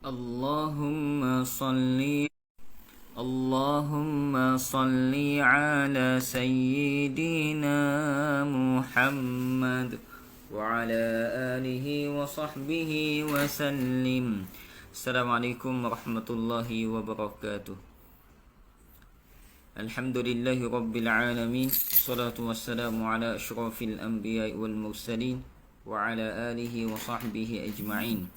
اللهم صل اللهم صل على سيدنا محمد وعلى آله وصحبه وسلم. Assalamualaikum warahmatullahi wabarakatuh. Alhamdulillahi rabbil alamin. Salatu wassalamu ala asyrafil anbiya'i wal mursalin wa ala alihi wa sahbihi ajma'in.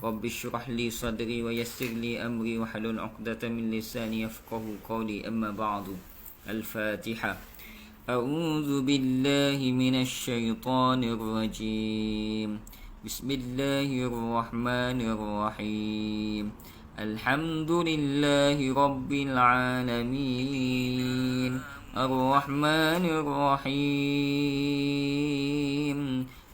Rabbi syrah li sadri wa yassir li amri wa halul 'uqdatam min lisani yafqahu qawli, amma ba'du. Al-Fatihah. A'udzu billahi minasy syaithanir rajim. Bismillahirrahmanirrahim. Alhamdulillahi rabbil alamin. Ar-Rahmanir Rahim.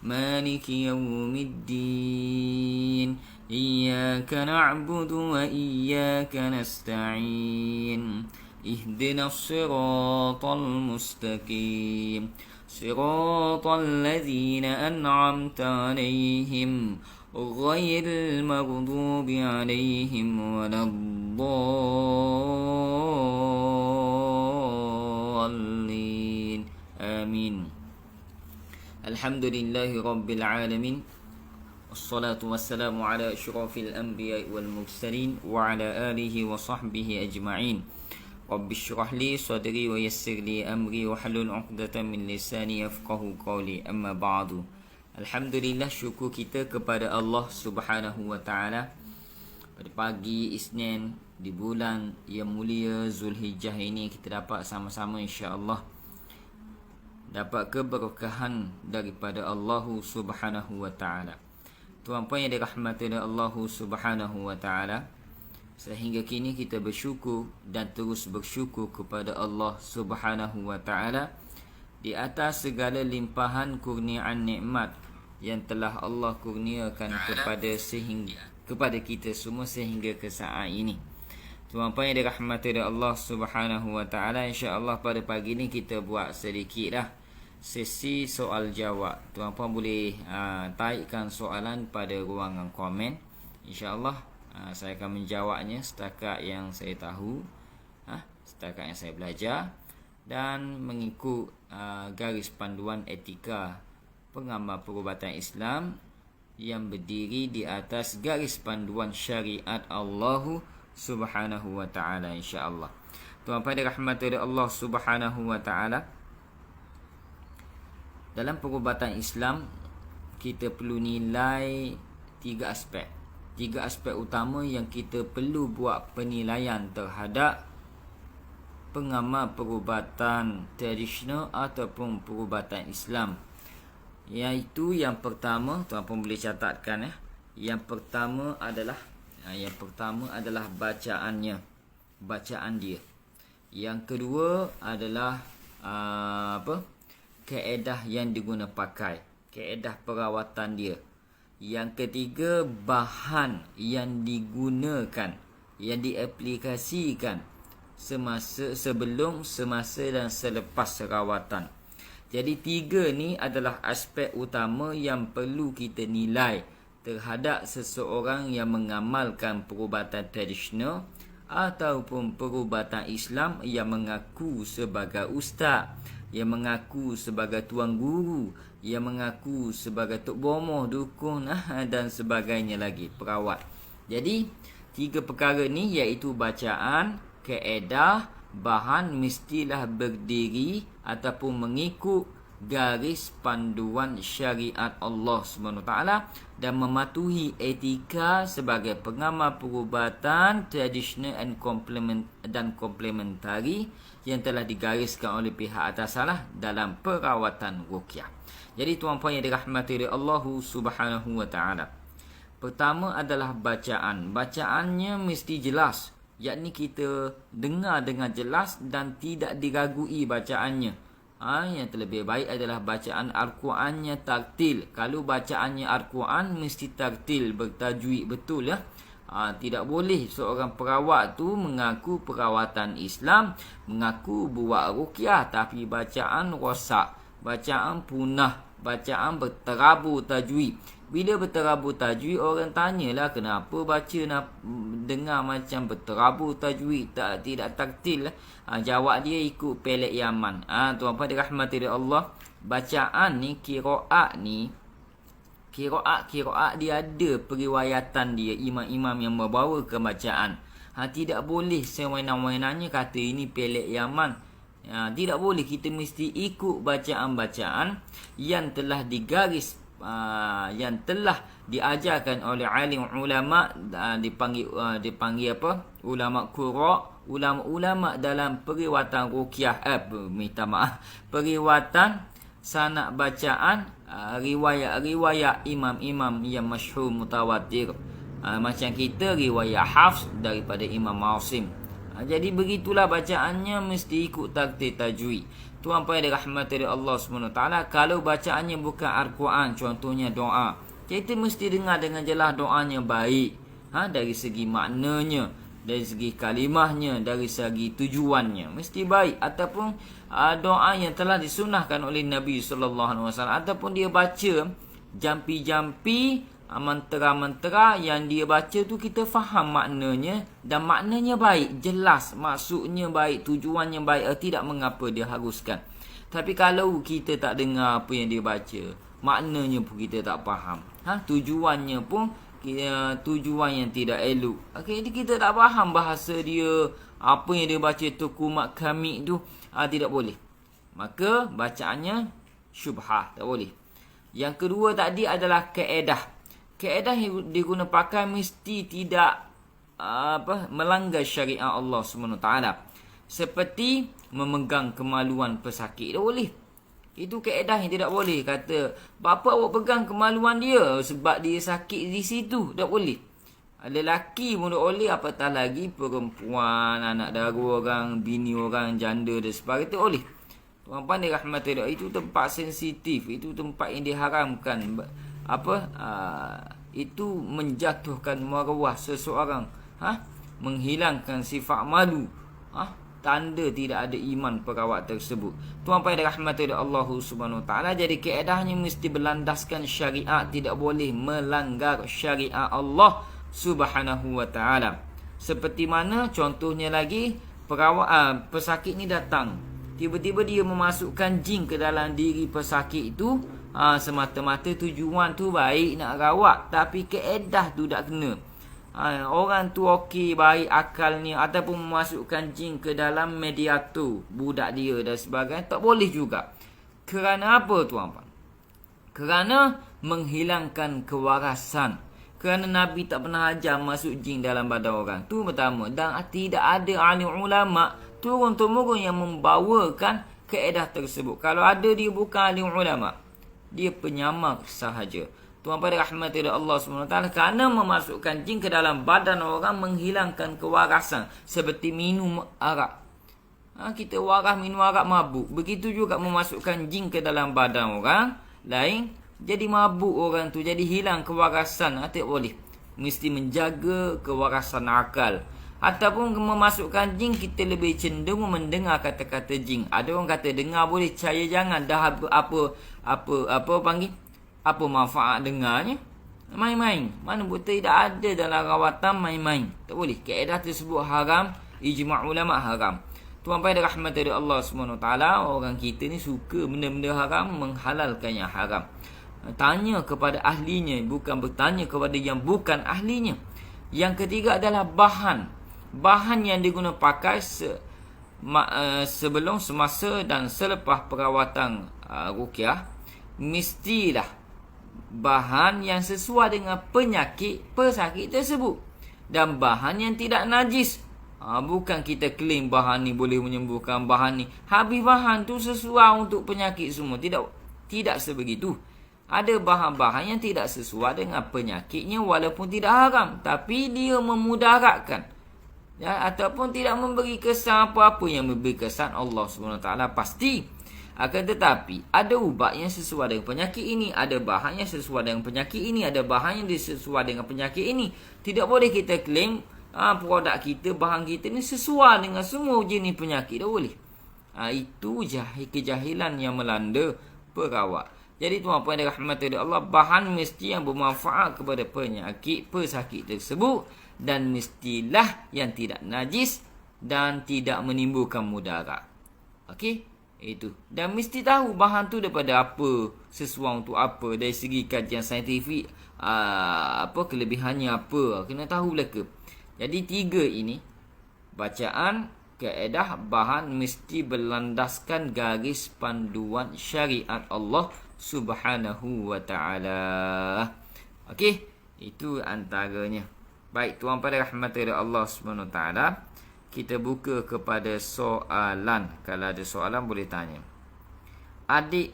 Maliki yaumiddin. Iyyaka na'budu wa iyyaka nasta'in. Ihdinas siratal mustaqim. Siratal ladzina an'amta 'alaihim ghairil maghdubi 'alaihim waladdallin. Amin. Alhamdulillahi rabbil alamin. Wassalatu wassalamu ala asyrafil anbiya'i wal mursalin wa ala alihi wa sahbihi ajma'in. Rabbi syrah li sadri wa yassir li amri wa halul 'uqdatam min lisani yafqahu qawli, amma ba'du. Alhamdulillah, syukur kita kepada Allah Subhanahu wa taala pada pagi Isnin di bulan yang mulia Zulhijjah ini kita dapat sama-sama insya-Allah dapat keberkahan daripada Allah Subhanahu wa taala. Tuan-puan yang dirahmati oleh Allah Subhanahu wa taala, sehingga kini kita bersyukur dan terus bersyukur kepada Allah Subhanahu wa taala di atas segala limpahan kurniaan nikmat yang telah Allah kurniakan kepada kita semua sehingga ke saat ini. Tuan-puan yang dirahmati oleh Allah Subhanahu wa taala, insya-Allah pada pagi ini kita buat sedikitlah sesi soal jawab. Tuan-puan boleh taikkan soalan pada ruangan komen. InsyaAllah saya akan menjawabnya setakat yang saya tahu, setakat yang saya belajar, dan mengikut garis panduan etika pengamal perubatan Islam yang berdiri di atas garis panduan syariat Allah Subhanahu wa ta'ala, insyaAllah. Tuan-puan dirahmati oleh Allah Subhanahu wa ta'ala, dalam perubatan Islam kita perlu nilai tiga aspek utama yang kita perlu buat penilaian terhadap pengamal perubatan tradisional ataupun perubatan Islam. Iaitu yang pertama, tuan-puan boleh catatkan Yang pertama adalah bacaan dia. Yang kedua adalah kaedah yang diguna pakai, kaedah perawatan dia. Yang ketiga, bahan yang digunakan, yang diaplikasikan sebelum, semasa dan selepas rawatan. Jadi tiga ni adalah aspek utama yang perlu kita nilai terhadap seseorang yang mengamalkan perubatan tradisional ataupun perubatan Islam yang mengaku sebagai ustaz, yang mengaku sebagai tuan guru, yang mengaku sebagai tok bomoh, dukun dan sebagainya lagi, perawat. Jadi tiga perkara ni iaitu bacaan, kaedah, bahan mestilah berdiri ataupun mengikut garis panduan syariat Allah SWT dan mematuhi etika sebagai pengamal perubatan tradisional dan komplementari yang telah digariskan oleh pihak atas dalam perawatan ruqyah. Jadi tuan-puan yang dirahmati oleh Allah Subhanahu wa taala, pertama adalah bacaan. Bacaannya mesti jelas, yakni kita dengar dengan jelas dan tidak diragui bacaannya. Yang terlebih baik adalah bacaan Al-Qurannya tartil. Kalau bacaannya Al-Quran mesti tartil, bertajwid betul Tidak boleh seorang perawat tu mengaku perawatan Islam, mengaku buat ruqyah tapi bacaan rosak, bacaan punah, bacaan berterabur tajwid. Bila berterabur tajwid, orang tanyalah kenapa baca dengar macam berterabur tajwid, tidak taktil. Jawab dia ikut pelet Yaman. Tuan-tuan dirahmati Allah, bacaan ni, qiraat ni, Qiraat dia ada periwayatan dia, imam-imam yang membawa ke bacaan. Tidak boleh sewenang-wenangnya kata ini pelet Yaman. Tidak boleh, kita mesti ikut bacaan-bacaan yang telah digaris, yang telah diajarkan oleh alim ulama, dipanggil apa? Ulama qura, ulama-ulama dalam periwatan ruqyah, periwatan sanad bacaan, riwayat-riwayat imam-imam yang masyhur mutawatir. Macam kita riwayat Hafs daripada Imam Asim. Jadi begitulah bacaannya, mesti ikut takdir tajwid. Tuan-tuan dirahmati Allah SWT, kalau bacaannya bukan Al-Quran, contohnya doa, kita mesti dengar dengan jelas doanya baik. Dari segi maknanya, dari segi kalimahnya, dari segi tujuannya mesti baik. Ataupun doa yang telah disunahkan oleh Nabi SAW, ataupun dia baca jampi-jampi, mantra-mantra yang dia baca tu kita faham maknanya, dan maknanya baik, jelas, maksudnya baik, tujuannya baik, tidak mengapa dia haruskan. Tapi kalau kita tak dengar apa yang dia baca, maknanya pun kita tak faham, tujuannya pun tujuan yang tidak elok, jadi kita tak faham bahasa dia, apa yang dia baca tu kumat kami tu, tidak boleh. Maka bacaannya syubhah, tak boleh. Yang kedua tadi adalah kaedah. Kaedah yang diguna pakai mesti tidak melanggar syariat Allah SWT. Seperti memegang kemaluan pesakit, tak boleh. Itu kaedah yang tidak boleh. Kata, bapa awak pegang kemaluan dia sebab dia sakit di situ, tak boleh. Lelaki pun tak boleh, apatah lagi perempuan, anak dara orang, bini orang, janda dan sebagainya, tak boleh. Tuan-tuan dirahmati Allah, itu tempat sensitif, itu tempat yang diharamkan. Itu menjatuhkan maruah seseorang, menghilangkan sifat malu, tanda tidak ada iman perawat tersebut. Tuan-tuan dirahmati Allah SWT, jadi kaedahnya mesti berlandaskan syariat, tidak boleh melanggar syariat Allah Subhanahu wa ta'ala. Seperti mana contohnya lagi, perawat pesakit ni datang, tiba-tiba dia memasukkan jin ke dalam diri pesakit itu, semata-mata tujuan tu baik nak rawat, tapi kaedah tu tak kena. Orang tu okey, baik akalnya, ataupun memasukkan jin ke dalam mediator budak dia dan sebagainya, tak boleh juga. Kerana apa tuan-tuan? Kerana menghilangkan kewarasan. Kerana Nabi tak pernah ajar masuk jin dalam badan orang. Tu pertama. Dan tidak ada alim ulama turun-temurun yang membawakan kaedah tersebut. Kalau ada, dia bukan alim ulama, dia penyamak sahaja. Tuan-tuan rahmati Allah SWT, kerana memasukkan jin ke dalam badan orang menghilangkan kewarasan. Seperti minum arak, kita waras minum arak, mabuk. Begitu juga memasukkan jin ke dalam badan orang lain, jadi mabuk orang tu, jadi hilang kewarasan. Tak boleh. Mesti menjaga kewarasan akal. Ataupun memasukkan jin, kita lebih cenderung mendengar kata-kata jin. Ada orang kata dengar boleh, percaya jangan. Dah apa manfaat dengarnya? Main-main. Mana bukti tidak ada dalam rawatan main-main. Tak boleh. Kaedah tersebut haram, ijma' ulama haram. Tuan-tuan dirahmati Allah SWT, orang kita ni suka benda-benda haram, menghalalkan yang haram. Tanya kepada ahlinya, bukan bertanya kepada yang bukan ahlinya. Yang ketiga adalah bahan. Bahan yang diguna pakai sebelum, semasa dan selepas perawatan ruqyah, mestilah bahan yang sesuai dengan penyakit pesakit tersebut, dan bahan yang tidak najis. Bukan kita klaim bahan ni boleh menyembuhkan, bahan ni habis bahan tu sesuai untuk penyakit semua. Tidak sebegitu. Ada bahan-bahan yang tidak sesuai dengan penyakitnya, walaupun tidak haram, tapi dia memudaratkan, ataupun tidak memberi kesan apa-apa. Yang memberi kesan Allah SWT pasti. Akan tetapi ada ubat yang sesuai dengan penyakit ini, ada bahan yang sesuai dengan penyakit ini, ada bahan yang sesuai dengan penyakit ini. Tidak boleh kita klaim produk kita, bahan kita ni sesuai dengan semua jenis penyakit. Tak boleh. Itu kejahilan yang melanda perawat. Jadi tuan-puan dan rahmati Allah, bahan mesti yang bermanfaat kepada penyakit pesakit tersebut, dan mestilah yang tidak najis dan tidak menimbulkan mudarat. Okey, itu. Dan mesti tahu bahan tu daripada apa, sesuai untuk apa, dari segi kajian saintifik, apa kelebihannya apa, kena tahu belaka. Jadi 3 ini, bacaan, kaedah, bahan mesti berlandaskan garis panduan syariat Allah Subhanahu wa ta'ala. Okey, itu antaranya. Baik, tuan-puan dan rahmati Allah Subhanahu wa ta'ala, kita buka kepada soalan. Kalau ada soalan boleh tanya. Adik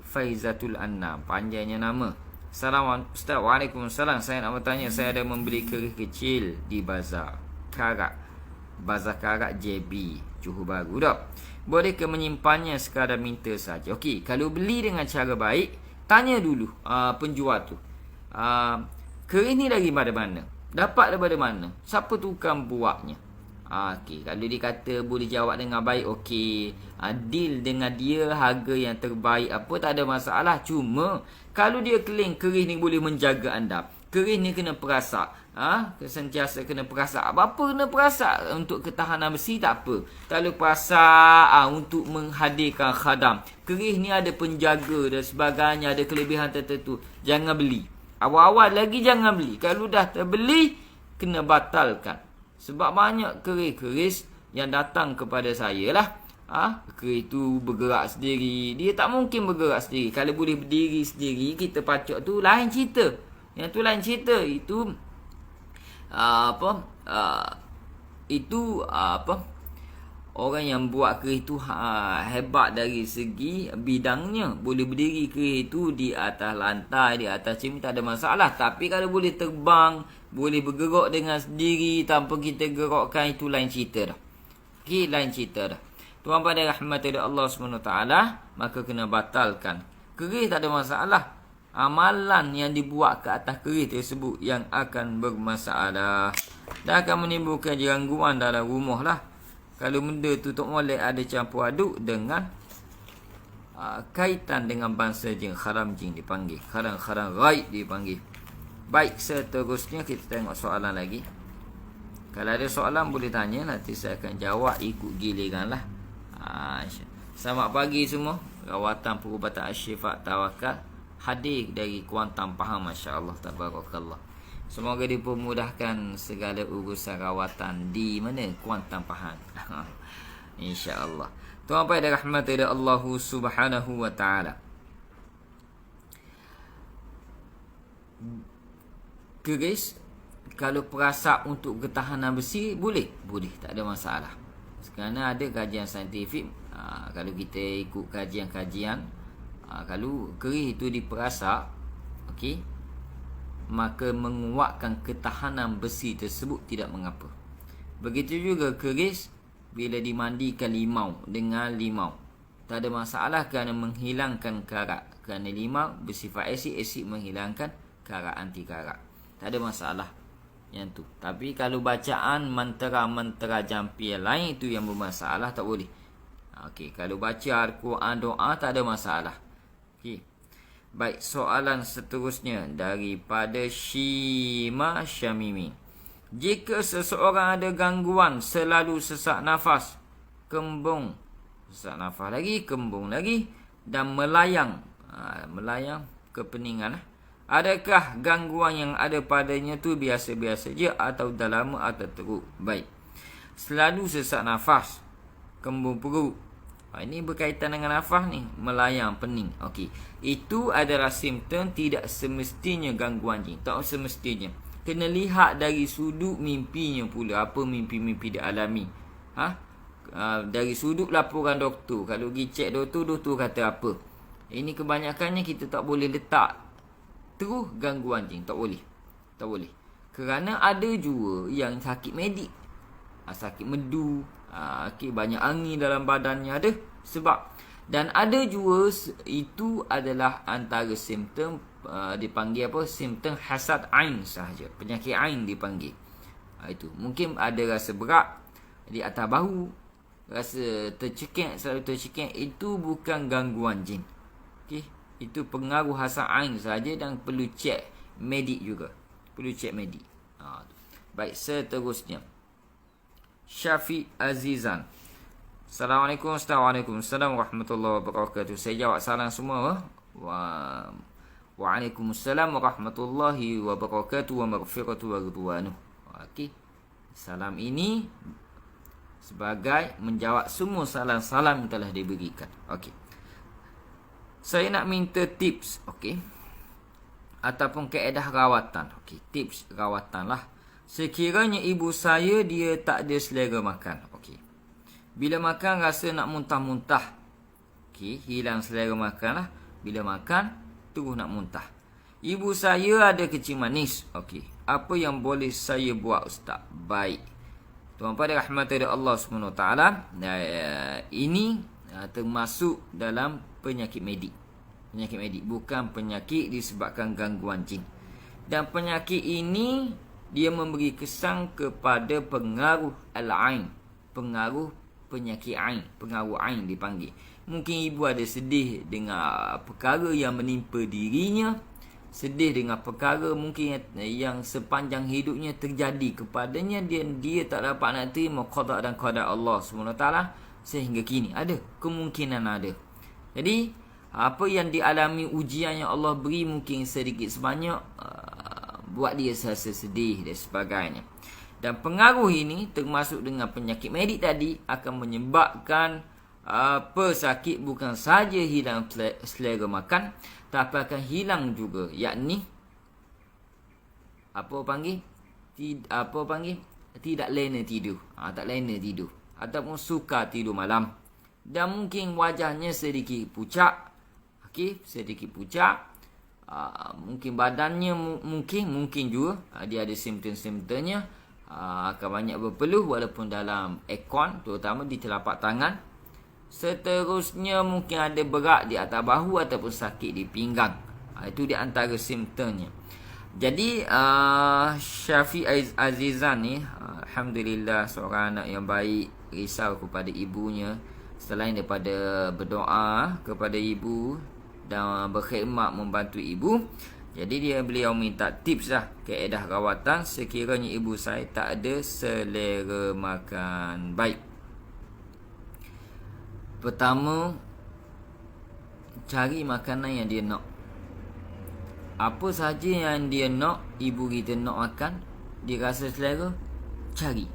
Faizatul Anna, panjangnya nama. Assalamualaikum Ustaz. Waalaikumsalam. Saya nak bertanya, saya ada membeli kerih kecil di Bazar Karak JB Johor Bahru dah. Bolehkah menyimpannya sekadar minta saja? Okey, kalau beli dengan cara baik, tanya dulu penjual tu. Kerih ni dari mana? Dapat daripada mana? Siapa tukang buatnya? Okey, kalau dia kata boleh jawab dengan baik, okey, deal dengan dia harga yang terbaik apa, tak ada masalah. Cuma kalau dia claim kerih ni boleh menjaga anda, kerih ni kena perasak, sentiasa kena perasak. Apa kena perasak? Untuk ketahanan besi tak apa. Kalau perasak untuk menghadirkan khadam, kerih ni ada penjaga dan sebagainya, ada kelebihan tertentu, jangan beli. Awal-awal lagi jangan beli. Kalau dah terbeli, kena batalkan. Sebab banyak keris-keris yang datang kepada saya lah. Keris tu bergerak sendiri. Dia tak mungkin bergerak sendiri. Kalau boleh berdiri sendiri, kita pacok tu lain cerita. Yang tu lain cerita. Itu orang yang buat keris tu hebat dari segi bidangnya. Boleh berdiri keris tu di atas lantai, di atas cermin, tak ada masalah. Tapi kalau boleh terbang, boleh bergerak dengan sendiri tanpa kita gerakkan, itu lain cerita dah. Okey, lain cerita dah. Tuan-tuan dan rahmati Allah SWT, maka kena batalkan. Keris tak ada masalah. Amalan yang dibuat ke atas keris tersebut yang akan bermasalah, dan akan menimbulkan gangguan dalam rumah lah. Kalau benda tu tak boleh ada campur aduk dengan kaitan dengan bangsa jin, kharam jin dipanggil, kharam ghaib dipanggil. Baik, seterusnya kita tengok soalan lagi. Kalau ada soalan boleh tanya, nanti saya akan jawab ikut giliran lah. Selamat pagi semua. Rawatan perubatan Asy-Syifa Tawakal hadir dari Kuantan Pahang, masya-Allah, tabarakallah. Semoga dipermudahkan segala urusan rawatan di mana? Kuantan Pahang. Insya-Allah. Tuan-tuan dan rahmati Allah Subhanahu wa taala. Keris kalau perasak untuk ketahanan besi boleh, tak ada masalah. Kerana ada kajian saintifik. Kalau kita ikut kajian-kajian, kalau keris itu diperasak, okey, maka menguatkan ketahanan besi tersebut tidak mengapa. Begitu juga keris bila dimandikan limau dengan limau, tak ada masalah kerana menghilangkan karat. Kerana limau bersifat asid menghilangkan karat, anti karat. Tak ada masalah yang tu. Tapi kalau bacaan mentera-mentera jampi lain, itu yang bermasalah, tak boleh. Okey, kalau baca Al-Quran, doa, tak ada masalah. Okey. Baik, soalan seterusnya daripada Shima Syamimi. Jika seseorang ada gangguan selalu sesak nafas, kembung, sesak nafas lagi, kembung lagi, dan melayang kepeningan, adakah gangguan yang ada padanya tu biasa-biasa je atau dah lama atau teruk? Baik. Selalu sesak nafas, kembung perut. Ini berkaitan dengan nafas ni, melayang, pening. Okey. Itu adalah simptom, tidak semestinya gangguan jin. Tak semestinya. Kena lihat dari sudut mimpinya pula. Apa mimpi-mimpi dia alami. Dari sudut laporan doktor. Kalau pergi cek doktor kata apa. Ini kebanyakannya kita tak boleh letak terus gangguan jin, tak boleh. Kerana ada juga yang sakit medik, sakit medu, banyak angin dalam badannya, ada sebab. Dan ada juga itu adalah antara simptom, dipanggil apa, simptom hasad ain sahaja, penyakit ain dipanggil. Itu mungkin ada rasa berat di atas bahu, rasa tercekik, selalu tercekik, itu bukan gangguan jin. Okey, itu pengaruh hasad ain saja dan perlu cek medik juga. Perlu cek medik. Baik, seterusnya. Syafiq Azizan. Assalamualaikum. Waalaikumsalam warahmatullahi wabarakatuh. Saya jawab salam semua. Waalaikumsalam warahmatullahi wabarakatuh wa maghfiratu wa ridwanuh. Okey. Salam ini sebagai menjawab semua salam-salam yang telah diberikan. Okey. Saya nak minta tips, okey. Ataupun kaedah rawatan. Okey, tips rawatan lah. Sekiranya ibu saya dia tak ada selera makan. Okey. Bila makan rasa nak muntah-muntah. Okey, hilang selera makan lah. Bila makan terus nak muntah. Ibu saya ada kencing manis. Okey. Apa yang boleh saya buat, Ustaz? Baik. Tuan pada rahmat dari Allah SWT, ini termasuk dalam penyakit medik. Penyakit medik, bukan penyakit disebabkan gangguan jin. Dan penyakit ini dia memberi kesan kepada pengaruh al-ain, pengaruh penyakit ain, pengaruh ain dipanggil. Mungkin ibu ada sedih dengan perkara yang menimpa dirinya, sedih dengan perkara mungkin yang sepanjang hidupnya terjadi kepadanya, dia tak dapat nak terima qada dan qadar Allah SWT sehingga kini. Ada kemungkinan ada. Jadi apa yang dialami, ujian yang Allah beri mungkin sedikit sebanyak buat dia rasa sedih dan sebagainya. Dan pengaruh ini termasuk dengan penyakit medik tadi akan menyebabkan pesakit bukan saja hilang selera makan, tapi akan hilang juga, yakni tidak lena tidur, tak lena tidur ataupun suka tidur malam, dan mungkin wajahnya sedikit pucat. Okey, sedikit pucat. Mungkin badannya mungkin juga dia ada simptom-simptomnya, akan banyak berpeluh walaupun dalam aircon, terutama di telapak tangan. Seterusnya mungkin ada berat di atas bahu ataupun sakit di pinggang. Itu di antara simptomnya. Jadi Syafiq Azizan ni alhamdulillah seorang anak yang baik, risau kepada ibunya. Selain daripada berdoa kepada ibu dan berkhidmat membantu ibu, jadi beliau minta tips lah, kaedah rawatan sekiranya ibu saya tak ada selera makan. Baik. Pertama, cari makanan yang dia nak. Apa saja yang dia nak, ibu kita nak makan, dia rasa selera, cari.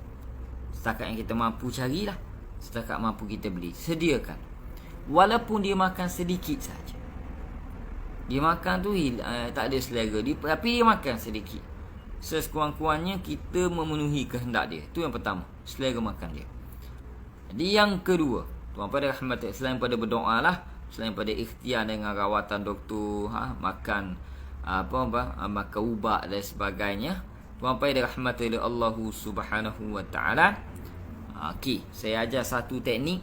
Setakat yang kita mampu carilah. Setakat mampu kita beli, sediakan. Walaupun dia makan sedikit saja. Dia makan tu tak ada selera dia, tapi dia makan sedikit. Sekurang-kurangnya kita memenuhi kehendak dia. Itu yang pertama, selera makan dia. Jadi yang kedua, tuan pada rahmat, selain pada berdoa lah, selain pada ikhtiar dengan rawatan doktor, makan makan ubat dan sebagainya, tuan pada rahmat dari Allah Subhanahu wa taala. Okey, saya ajar satu teknik.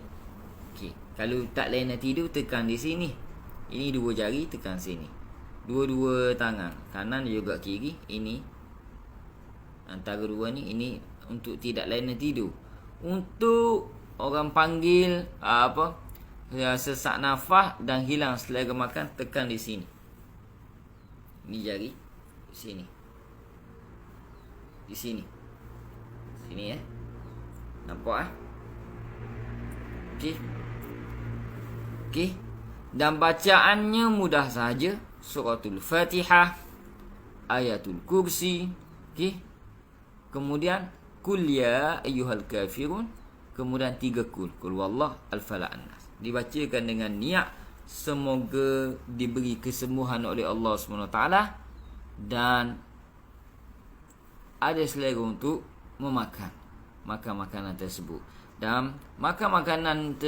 Okey, kalau tak lain nak tidur, tekan di sini. Ini dua jari, tekan sini. Dua-dua tangan, kanan juga kiri. Ini antara dua ni, ini untuk tidak lain nak tidur. Untuk orang panggil sesak nafas dan hilang selera makan, tekan di sini. Ini jari di sini. Di sini. Sini ya. Nampak Okey. Okey. Dan bacaannya mudah saja. Suratul Fatihah, Ayatul Kursi, okey. Kemudian Qul ya ayyuhal kafirun, kemudian 3 kul wallah al-falaq an-nas. Dibacakan dengan niat semoga diberi kesembuhan oleh Allah SWT dan ada selera untuk memakan makanan tersebut. Dan makan makanan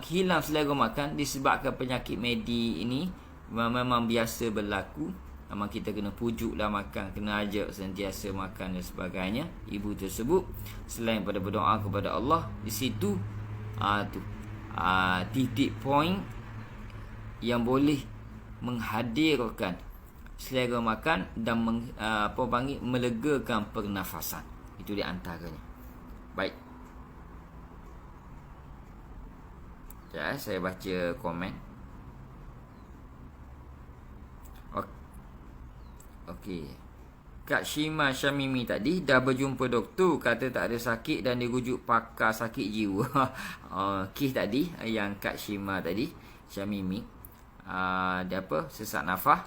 hilang selera makan disebabkan penyakit medik ini memang biasa berlaku. Memang kita kena pujuklah makan, kena ajak sentiasa makan dan sebagainya. Ibu tersebut selain pada berdoa kepada Allah, di situ titik point yang boleh menghadirkan selera makan dan melegakan pernafasan. Itu di antaranya. Baik. Sekejap, saya baca komen. Okey. Kak Shima Syamimi tadi dah berjumpa doktor, kata tak ada sakit dan dirujuk pakar sakit jiwa. Kes tadi yang Kak Shima tadi, Syamimi, dia apa? Sesak nafas.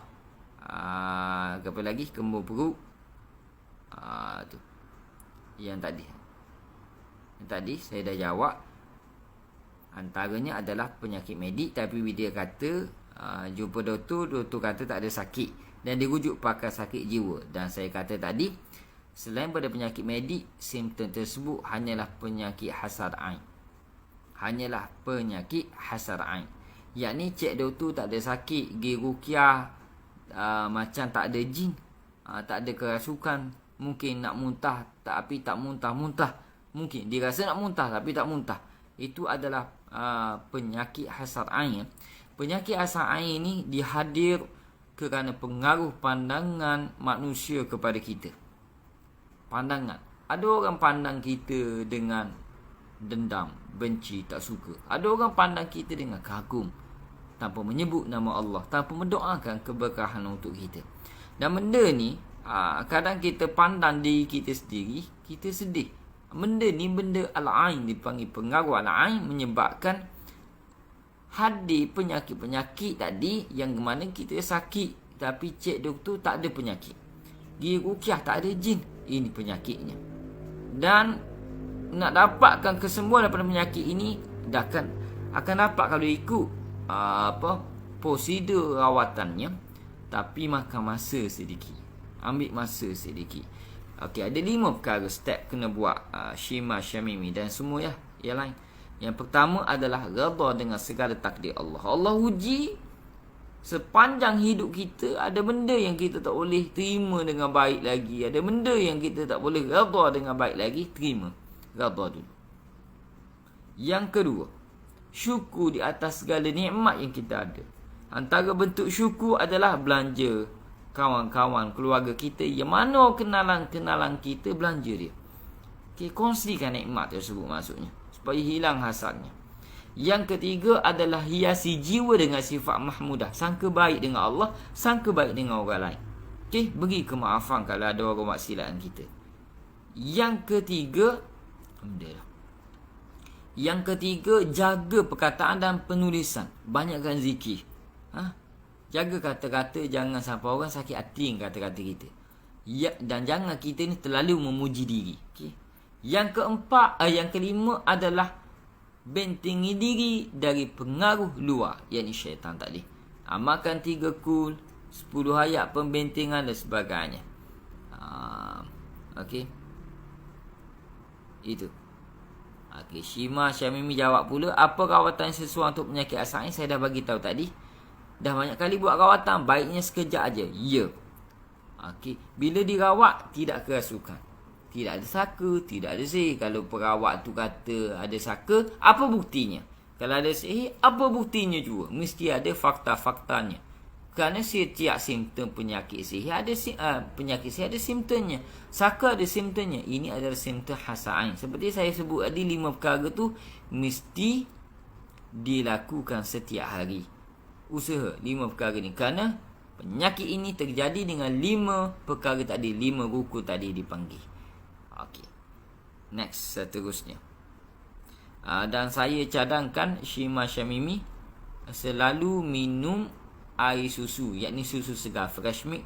Apa lagi? Kembung perut. Tu. Yang tadi saya dah jawab. Antaranya adalah penyakit medik, tapi dia kata jumpa doktor kata tak ada sakit dan dirujuk pakar sakit jiwa. Dan saya kata tadi, selain pada penyakit medik, simptom tersebut hanyalah penyakit hasad ain. Yakni cek doktor tak ada sakit, pergi ruqyah, macam tak ada jin, tak ada kerasukan, mungkin nak muntah tapi tak muntah-muntah, mungkin dia rasa nak muntah tapi tak muntah. Itu adalah penyakit hasad ain. Penyakit hasad ain ni dihadir kerana pengaruh pandangan manusia kepada kita. Pandangan. Ada orang pandang kita dengan dendam, benci, tak suka. Ada orang pandang kita dengan kagum, tanpa menyebut nama Allah, tanpa mendoakan keberkahan untuk kita. Dan benda ni, kadang kita pandang diri kita sendiri, kita sedih. Benda ni benda al-ain, dipanggil pengaruh al-ain, menyebabkan hadir penyakit-penyakit tadi yang mana kita sakit tapi cek doktor tak ada penyakit. Pergi ruqyah tak ada jin, ini penyakitnya. Dan nak dapatkan kesembuhan daripada penyakit ini akan dapat kalau ikut prosedur rawatannya, tapi makan masa sedikit. Ambil masa sedikit. Okey, ada 5 perkara step kena buat Shima Syamimi dan semua yang lain. Yang pertama adalah redha dengan segala takdir Allah. Allah uji sepanjang hidup kita, ada benda yang kita tak boleh terima dengan baik lagi, ada benda yang kita tak boleh redha dengan baik lagi, terima. Redha dulu. Yang kedua, syukur di atas segala nikmat yang kita ada. Antara bentuk syukur adalah belanja kawan-kawan, keluarga kita yang mana kenalan-kenalan kita, belanja dia. Okay, kongsikan nikmat tersebut maksudnya, supaya hilang hasadnya. Yang ketiga adalah hiasi jiwa dengan sifat mahmudah. Sangka baik dengan Allah, sangka baik dengan orang lain. Okay, beri kemaafan kalau ada orang buat silakan kita. Yang ketiga, jaga perkataan dan penulisan. Banyakkan zikir. Jaga kata-kata, jangan sampai orang sakit hati dengan kata-kata kita. Dan jangan kita ni terlalu memuji diri. Okay. Yang kelima adalah bentengi diri dari pengaruh luar, yakni syaitan tadi. Amalkan 3 kul, 10 ayat pembentengan dan sebagainya. Okey. Itu. Okey, Shima Syamimi jawab pula, apa rawatan sesuai untuk penyakit hasad ini? Saya dah bagi tahu tadi. Dah banyak kali buat rawatan, baiknya sekejap aja. Ya. Okey, bila dirawat tidak kerasukan. Tidak ada saka, tidak ada sihir. Kalau perawat tu kata ada saka, apa buktinya? Kalau ada sihir, apa buktinya juga? Mesti ada fakta-faktanya. Kerana setiap simptom penyakit sihir ada penyakit sihir ada simptomnya. Saka ada simptomnya. Ini adalah simptom hasad ain. Seperti saya sebut tadi, 5 perkara tu mesti dilakukan setiap hari. Usaha 5 perkara ni. Kerana penyakit ini terjadi dengan 5 perkara tadi, 5 rukun tadi dipanggil. Okey. Next, seterusnya. Dan saya cadangkan Shima Syamimi selalu minum air susu, yakni susu segar fresh milk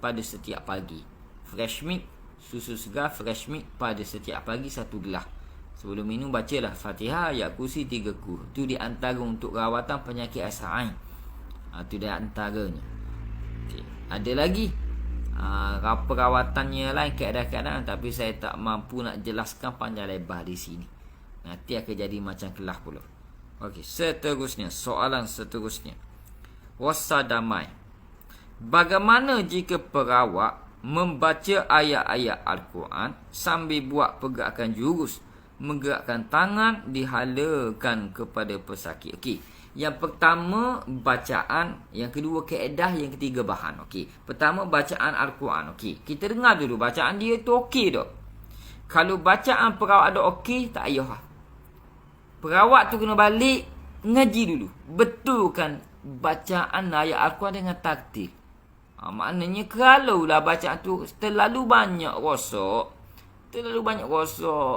pada setiap pagi. Fresh milk, susu segar fresh milk pada setiap pagi 1 gelas. Sebelum minum bacalah Fatihah, ayat kursi 3 kul. Itu di antara untuk rawatan penyakit hasad ain. Itu di antaranya. Okay. Ada lagi perawatannya lain, keadaan-keadaan, tapi saya tak mampu nak jelaskan panjang lebar di sini. Nanti akan jadi macam kelas pula. Okey, seterusnya, soalan seterusnya. Wassadamai. Bagaimana jika perawat membaca ayat-ayat Al-Quran sambil buat pergerakan jurus, menggerakkan tangan, dihalakan kepada pesakit? Okey. Yang pertama bacaan, yang kedua kaedah, yang ketiga bahan. Okey. Pertama bacaan Al-Quran. Okey. Kita dengar dulu bacaan dia tu okey tak? Kalau bacaan perawat ada okey, tak payah. Perawat tu kena balik ngaji dulu. Betulkan bacaan ayat Al-Quran dengan taktil. Maknanya kalaulah bacaan tu terlalu banyak rosak,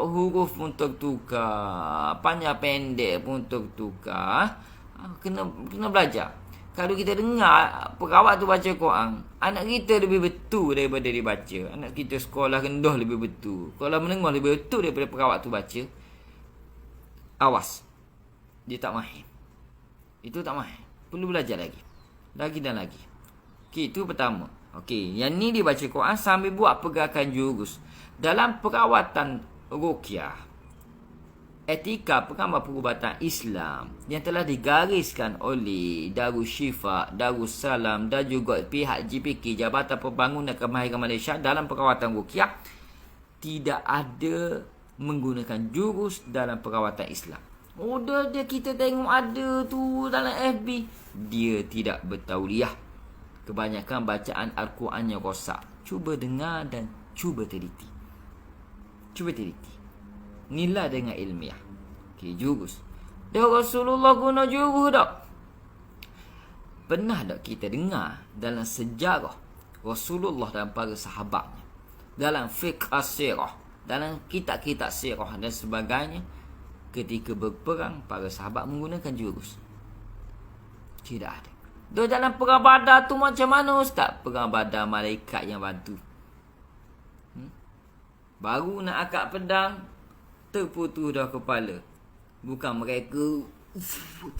huruf pun tertukar, panjang pendek pun tertukar, kena belajar. Kalau kita dengar perawat tu baca Quran, anak kita lebih betul daripada dia baca. Anak kita sekolah rendah lebih betul, sekolah menengah lebih betul daripada perawat tu baca. Awas, dia tak mahir. Itu tak mahir. Perlu belajar lagi dan lagi. Okey, itu pertama. Okey, yang ni dia baca Quran sambil buat pergerakan jurus. Dalam perawatan ruqyah, etika pengamal perubatan Islam yang telah digariskan oleh Darusshifa, Darussalam dan juga pihak JPK, Jabatan Pembangunan Kemahiran Malaysia, dalam perawatan ruqyah tidak ada menggunakan jurus dalam perawatan Islam. Dia kita tengok ada tu dalam FB, dia tidak bertauliah. Kebanyakan bacaan Al-Quran yang rosak. Cuba dengar dan cuba teliti. Nilai dengan ilmiah. Okey, jurus. Dah Rasulullah guna jurus tak? Pernah tak kita dengar dalam sejarah Rasulullah dan para sahabatnya, dalam fiqh as-sirah, dalam kitab-kitab sirah dan sebagainya, ketika berperang para sahabat menggunakan jurus? Tidak ada. Dalam perang Badar tu macam mana ustaz? Perang Badar malaikat yang bantu. Baru nak angkat pedang, terputus dah kepala. Bukan mereka.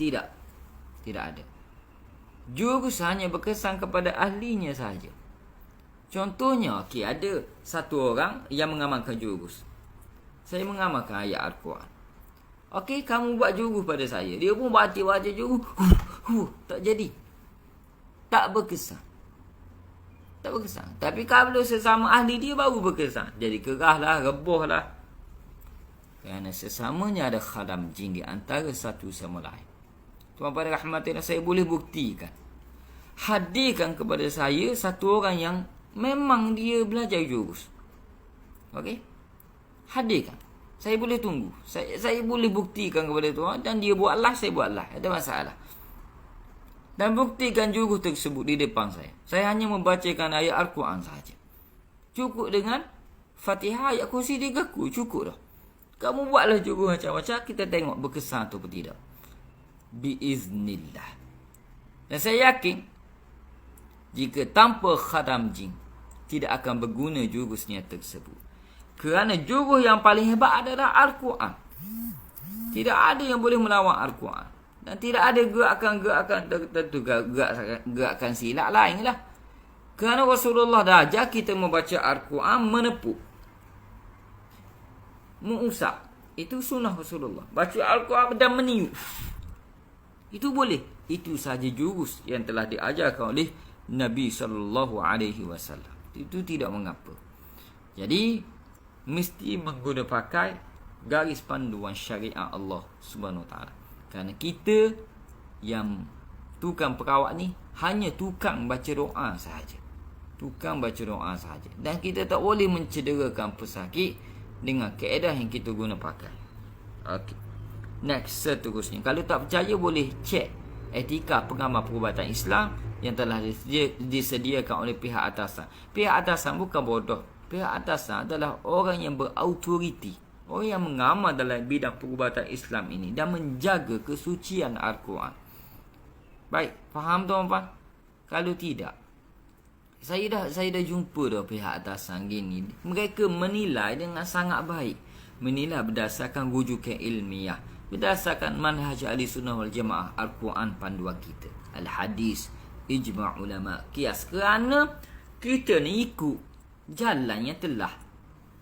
Tidak ada. Jurus hanya berkesan kepada ahlinya sahaja. Contohnya, ada satu orang yang mengamalkan jurus. Saya mengamalkan ayat Al-Quran. Kamu buat jurus pada saya. Dia pun baca jurus. Tak jadi. Tak berkesan. Tapi kalau sesama ahli dia baru berkesan. Jadi kerahlah, rebohlah. Kerana sesamanya ada khadam jin di antara satu sama lain. Tuan pada rahmatillah, saya boleh buktikan. Hadirkan kepada saya satu orang yang memang dia belajar jurus. Hadirkan. Saya boleh tunggu. Saya boleh buktikan kepada tuan, dan dia buat live, saya buat live. Ada masalah. Dan buktikan jurus tersebut di depan saya. Saya hanya membacakan ayat Al-Quran sahaja. Cukup dengan Fatihah, ayat kursi 3 cukup dah. Kamu buatlah jurus macam-macam, kita tengok berkesan atau tidak. Biiznillah. Dan saya yakin, jika tanpa khadam jin, tidak akan berguna jurusnya tersebut. Kerana jurus yang paling hebat adalah Al-Quran. Tidak ada yang boleh melawan Al-Quran. Dan tidak ada gerakan tertentu, gerakan silap lain lah. Kerana Rasulullah dah ajar kita membaca Al-Quran menepuk, mengusap. Itu sunnah Rasulullah. Baca Al-Quran dan meniup. Itu boleh. Itu sahaja jurus yang telah diajarkan oleh Nabi SAW. Itu tidak mengapa. Jadi, mesti menggunakan pakai garis panduan syariat Allah SWT. Kerana kita yang tukang perawat ni hanya tukang baca doa sahaja. Dan kita tak boleh mencederakan pesakit dengan kaedah yang kita guna pakai. Okey. Next, seterusnya. Kalau tak percaya, boleh cek etika pengamal perubatan Islam yang telah disediakan oleh pihak atasan. Pihak atasan bukan bodoh. Pihak atasan adalah orang yang berautoriti, orang yang mengamal dalam bidang perubatan Islam ini dan menjaga kesucian Al-Quran. Baik, faham tuan-tuan? Kalau tidak, saya dah jumpa dah pihak atasan gini. Mereka menilai dengan sangat baik. Menilai berdasarkan rujukan ilmiah, berdasarkan manhaj ahli sunnah wal jamaah, Al-Quran panduan kita, Al-Hadis, ijma' ulama, qiyas. Kerana kita ni ikut jalan yang telah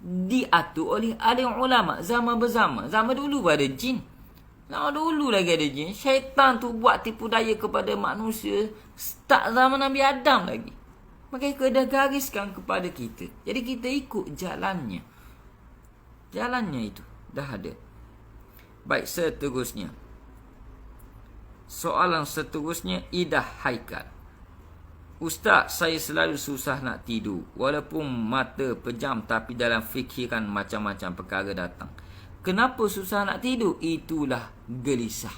diatur oleh alim ulama zaman berzama. Zaman dulu ada jin. Zaman dulu lagi ada jin. Syaitan tu buat tipu daya kepada manusia start zaman Nabi Adam lagi. Mereka dah gariskan kepada kita. Jadi kita ikut jalannya. Jalannya itu dah ada. Baik, seterusnya. Soalan seterusnya, Idah Haikal. Ustaz, saya selalu susah nak tidur. Walaupun mata pejam, tapi dalam fikiran macam-macam perkara datang. Kenapa susah nak tidur? Itulah gelisah.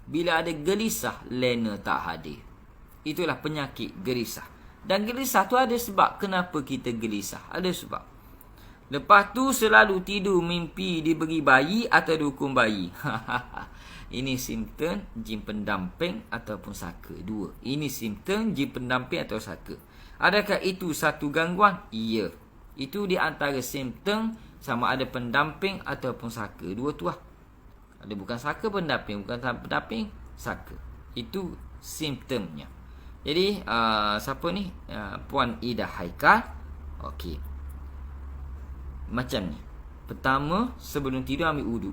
Bila ada gelisah, lena tak hadir. Itulah penyakit gelisah. Dan gelisah tu ada sebab kenapa kita gelisah. Ada sebab. Lepas tu selalu tidur mimpi diberi bayi atau dihukum bayi. Ini simptom jin pendamping ataupun saka. Dua. Ini simptom jin pendamping atau saka. Adakah itu satu gangguan? Ya. Itu di antara simptom sama ada pendamping ataupun saka. Dua tu lah. Ada bukan saka pendamping, bukan pendamping saka. Itu simptomnya. Jadi siapa ni? Puan Ida Haikal. Okey. Macam ni. Pertama, sebelum tidur ambil wudu.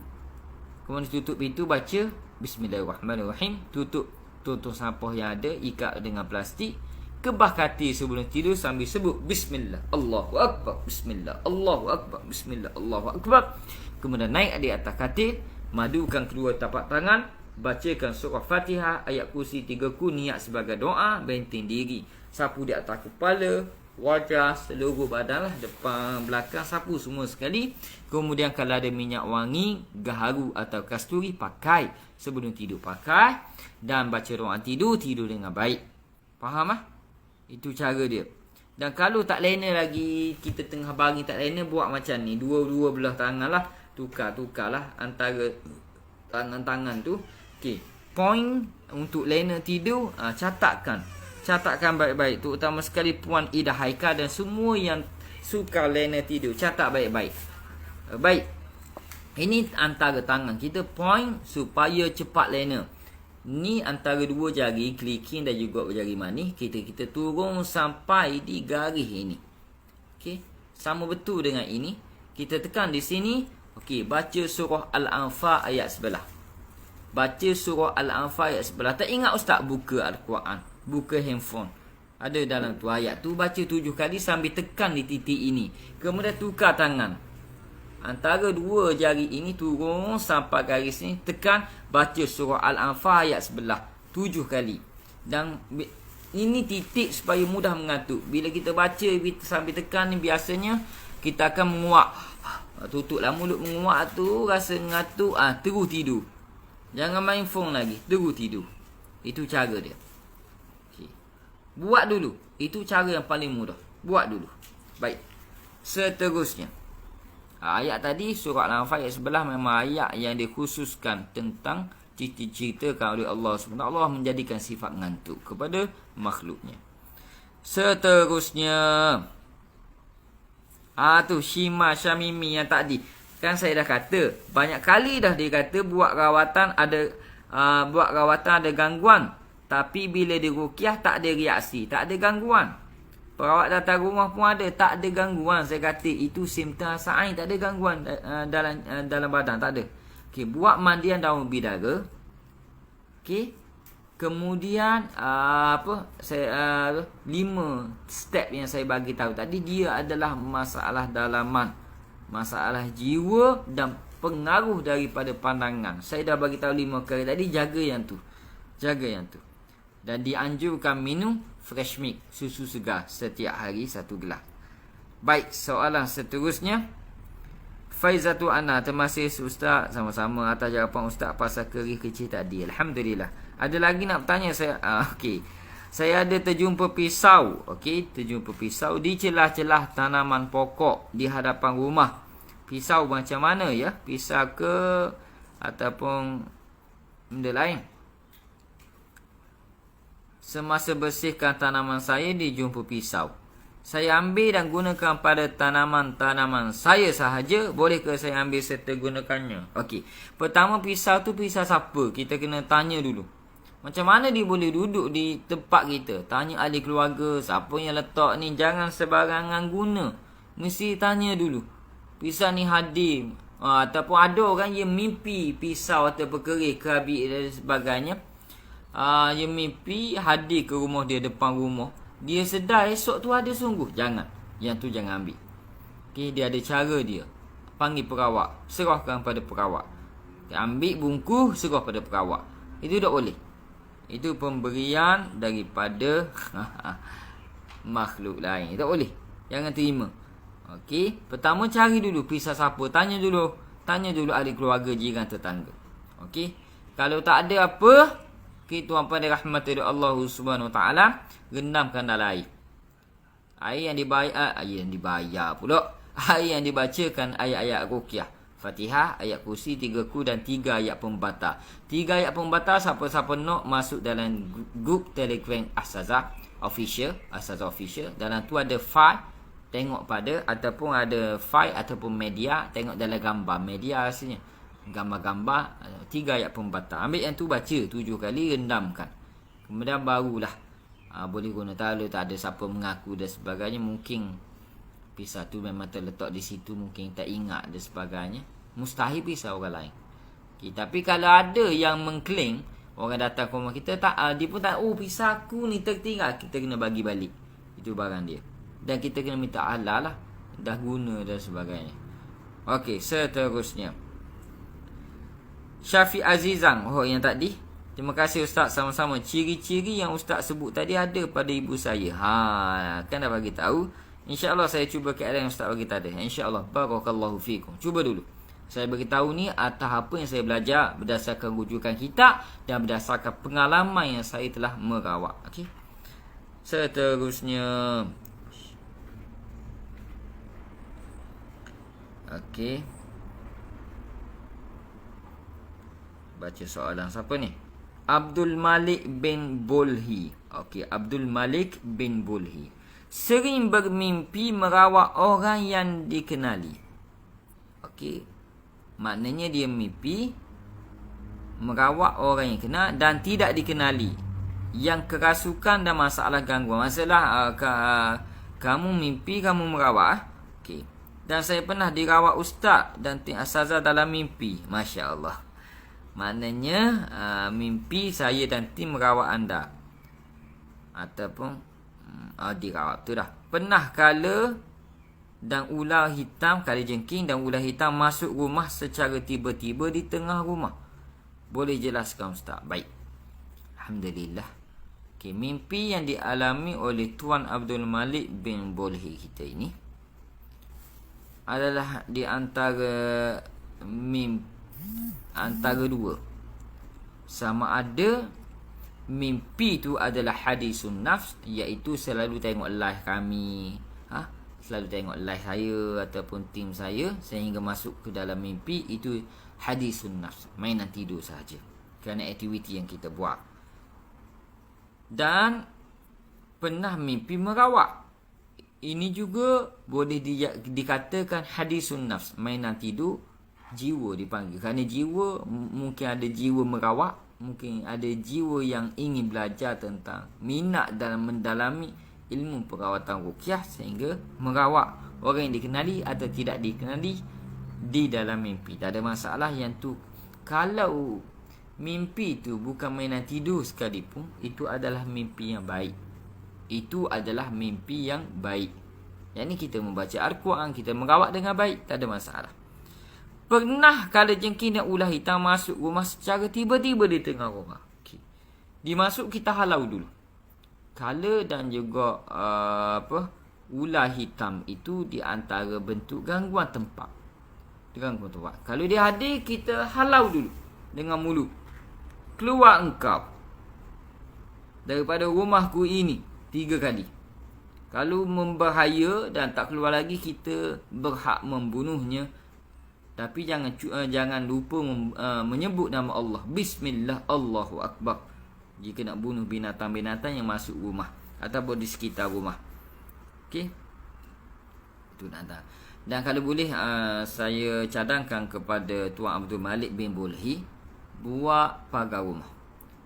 Kemudian tutup pintu, baca Bismillahirrahmanirrahim. Tutup sampah yang ada, ikat dengan plastik. Kebah katil sebelum tidur sambil sebut Bismillah, Allahu Akbar, Bismillah, Allahu Akbar, Bismillah, Allahu Akbar. Kemudian naik di atas katil, madukan kedua tapak tangan, bacakan surah Fatihah, ayat kursi 3 ku, niat sebagai doa, benteng diri. Sapu di atas kepala, wajah, seluruh badan lah, depan, belakang, sapu semua sekali. Kemudian kalau ada minyak wangi, gaharu atau kasturi, pakai sebelum tidur, pakai. Dan baca doa tidur dengan baik. Faham lah? Itu cara dia. Dan kalau tak lena lagi, kita tengah baring tak lena, buat macam ni. Dua belah tangan lah, tukar lah antara tangan-tangan tu. Okey, point untuk lena tidur, catatkan baik-baik. Terutama sekali Puan Ida Haikal dan semua yang suka lena tidur, catat baik-baik. Baik. Ini antara tangan kita, point supaya cepat lena. Ni antara dua jari clicking dan juga jari manis, kita turun sampai di garis ini. Okey, sama betul dengan ini. Kita tekan di sini. Okey, baca surah Al-Anfal ayat sebelah. Baca surah Al-Anfal ayat sebelah. Tak ingat ustaz, buka Al-Quran, buka handphone. Ada dalam tu ayat tu, baca 7 kali sambil tekan di titik ini. Kemudian tukar tangan. Antara dua jari ini turun sampai garis ni, tekan, baca surah Al-Anfal ayat sebelah 7 kali. Dan ini titik supaya mudah mengantuk. Bila kita baca sambil tekan ni, biasanya kita akan menguap. Tutuplah mulut, menguap tu rasa mengantuk, terus tidur. Jangan main phone lagi, terus tidur. Itu cara dia. Okay. Buat dulu. Itu cara yang paling mudah. Buat dulu. Baik. Seterusnya, ayat tadi surah Al-Anfal ayat sebelah memang ayat yang dikhususkan tentang cerita-ceritakan oleh Allah SWT. Allah menjadikan sifat ngantuk kepada makhluknya. Seterusnya, tu Shima Syamimi yang tadi kan saya dah kata, banyak kali dah dia kata buat rawatan ada gangguan, tapi bila diruqyah tak ada reaksi, tak ada gangguan. Perawat datang rumah pun ada, tak ada gangguan. Saya kata itu simptom asal, tak ada gangguan dalam badan, tak ada. Okey, buat mandian daun bidara. Okey. Kemudian 5 step yang saya bagi tahu tadi, dia adalah masalah dalaman, masalah jiwa dan pengaruh daripada pandangan. Saya dah bagi tahu 5 kali tadi, jaga yang tu. Dan dianjurkan minum fresh milk, susu segar setiap hari 1 gelas. Baik, soalan seterusnya. Faizatu Ana, terima kasih Ustaz, sama-sama atas jawapan Ustaz pasal kerih kecil tadi. Alhamdulillah. Ada lagi nak bertanya saya? Okey. Saya ada terjumpa pisau, terjumpa pisau di celah-celah tanaman pokok di hadapan rumah. Pisau macam mana ya? Pisau ke ataupun benda lain? Semasa bersihkan tanaman saya dijumpa pisau. Saya ambil dan gunakan pada tanaman-tanaman saya sahaja. Bolehkah saya ambil serta gunakannya? Okey. Pertama, pisau tu pisau siapa? Kita kena tanya dulu. Macam mana dia boleh duduk di tempat kita? Tanya ahli keluarga, siapa yang letak ni? Jangan sebarangan guna. Mesti tanya dulu. Pisau ni hadir. Ataupun ada orang yang mimpi pisau atau perkerih, kerabik dan sebagainya. Dia mimpi hadir ke rumah dia, depan rumah. Dia sedar esok tu ada sungguh. Jangan. Yang tu jangan ambil. Okey, dia ada cara dia. Panggil perawat. Serahkan pada perawat. Ambil bungkus, serah pada perawat. Itu tak boleh. Itu pemberian daripada makhluk lain. Tak boleh. Jangan terima. Okey. Pertama cari dulu pisau siapa. Tanya dulu ahli keluarga, jiran, tetangga. Okey. Kalau tak ada apa, tuan pada rahmat dari Allah Subhanahu Wa Taala, rendamkan dalam air. Air yang dibayar pula. Air yang dibacakan ayat-ayat ruqyah. Fatihah, ayat kursi, 3 ku dan 3 ayat pembatal. 3 ayat pembatal, siapa-siapa nak masuk dalam grup Telegram Asazah Official. Dalam tu ada file, tengok pada, ataupun ada file ataupun media, tengok dalam gambar. Media rasanya gambar-gambar, 3 ayat pembatal. Ambil yang tu, baca 7 kali, rendamkan. Kemudian barulah boleh guna. Kalau tak ada siapa mengaku dan sebagainya, mungkin pisah tu memang terletak di situ, mungkin tak ingat dan sebagainya, mustahil pisah orang lain. Tapi kalau ada yang mengklaim, orang datang ke rumah kita, tak, dia pun tak, pisah aku ni tertinggal, kita kena bagi balik itu barang dia, dan kita kena minta halal lah, dah guna dan sebagainya. Okey, seterusnya Syafiq Azizang, yang tadi, terima kasih Ustaz, sama-sama. Ciri-ciri yang Ustaz sebut tadi ada pada ibu saya. Kan dah bagi tahu. InsyaAllah saya cuba keadaan yang Ustaz bagi tadi. InsyaAllah. Barakallahu fikum. Cuba dulu. Saya beritahu ni atas apa yang saya belajar berdasarkan rujukan kitab dan berdasarkan pengalaman yang saya telah merawat. Okey. Seterusnya. Okey. Baca soalan siapa ni? Abdul Malik bin Bulhi. Okey, Abdul Malik bin Bulhi. Sering bermimpi merawat orang yang dikenali. Okey. Maknanya dia mimpi merawat orang yang kenal dan tidak dikenali, yang kerasukan dan masalah gangguan. Masalah kamu mimpi kamu merawat. Okey. Dan saya pernah dirawat ustaz dan asazah dalam mimpi. Masya-Allah. Maknanya mimpi saya dan tim merawat anda. Ataupun dirawat tu dah. Pernah kala dan ular hitam, kala jengking dan ular hitam masuk rumah secara tiba-tiba di tengah rumah. Boleh jelaskan Ustaz? Baik. Alhamdulillah. Okay, mimpi yang dialami oleh Tuan Abdul Malik bin Bulhi kita ini adalah di antara antara dua. Sama ada mimpi tu adalah hadisun nafs, iaitu selalu tengok live kami, selalu tengok live saya ataupun tim saya sehingga masuk ke dalam mimpi, itu hadisun nafs, mainan tidur sahaja kerana aktiviti yang kita buat. Dan pernah mimpi merawat, ini juga boleh dikatakan hadisun nafs, mainan tidur jiwa dipanggil, kerana jiwa mungkin ada jiwa merawat, mungkin ada jiwa yang ingin belajar tentang minat dalam mendalami ilmu perawatan ruqyah sehingga merawat orang yang dikenali atau tidak dikenali di dalam mimpi. Tak ada masalah yang tu. Kalau mimpi tu bukan mainan tidur sekalipun, itu adalah mimpi yang baik. Itu adalah mimpi yang baik. Yang ni kita membaca Al-Quran, kita merawat dengan baik, tak ada masalah. Pernah kala jengking dan ular hitam masuk rumah secara tiba-tiba di tengah rumah. Okay. Dimasuk, kita halau dulu. Kala dan juga ular hitam itu di antara bentuk gangguan tempat. Gangguan tempat. Kalau dia hadir, kita halau dulu dengan mulut. Keluar engkau daripada rumahku ini 3 kali. Kalau membahaya dan tak keluar lagi, kita berhak membunuhnya. Tapi jangan lupa menyebut nama Allah. Bismillah, Allahu Akbar. Jika nak bunuh binatang-binatang yang masuk rumah ataupun di sekitar rumah. Okey. Itu nak tahu. Dan kalau boleh saya cadangkan kepada Tuan Abdul Malik bin Bulhi, buat pagar rumah.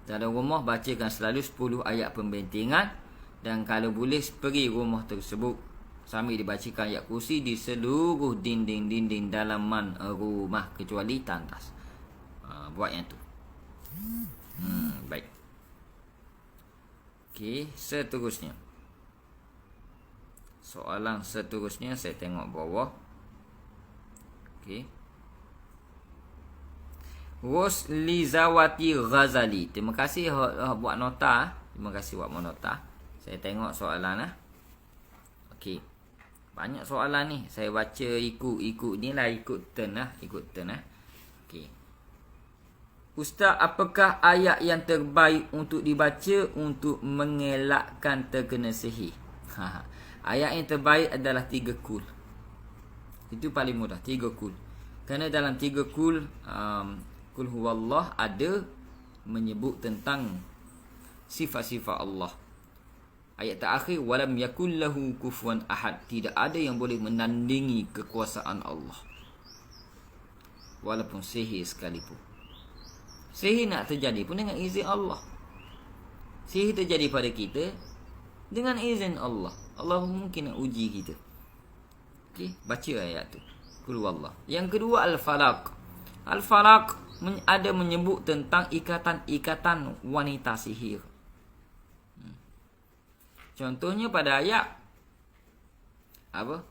Dalam rumah bacakan selalu 10 ayat pembentingan, dan kalau boleh pergi rumah tersebut sambil dibacakan ayat kursi di seluruh dinding-dinding dalaman rumah kecuali tandas. Buat yang tu. Baik. Okey, seterusnya. Soalan seterusnya saya tengok bawah. Okey. Roslizawati Ghazali. Terima kasih buat nota. Terima kasih buat nota. Saya tengok soalan Okey. Banyak soalan ni. Saya baca ikut ni lah, ikut turn. Okey. Ustaz, apakah ayat yang terbaik untuk dibaca untuk mengelakkan terkena sihir? Ayat yang terbaik adalah 3 kul. Itu paling mudah, 3 kul. Kerana dalam 3 kul, kul huwallah ada menyebut tentang sifat-sifat Allah. Ayat terakhir, walam yakul lahu kufuwan ahad. Tidak ada yang boleh menandingi kekuasaan Allah, walaupun sihir sekalipun. Sihir nak terjadi pun dengan izin Allah. Sihir terjadi pada kita dengan izin Allah. Allah mungkin nak uji kita. Okey, baca ayat tu. Qul huwallah. Yang kedua, Al-Falaq. Al-Falaq ada menyebut tentang ikatan-ikatan wanita sihir. Contohnya pada ayat apa?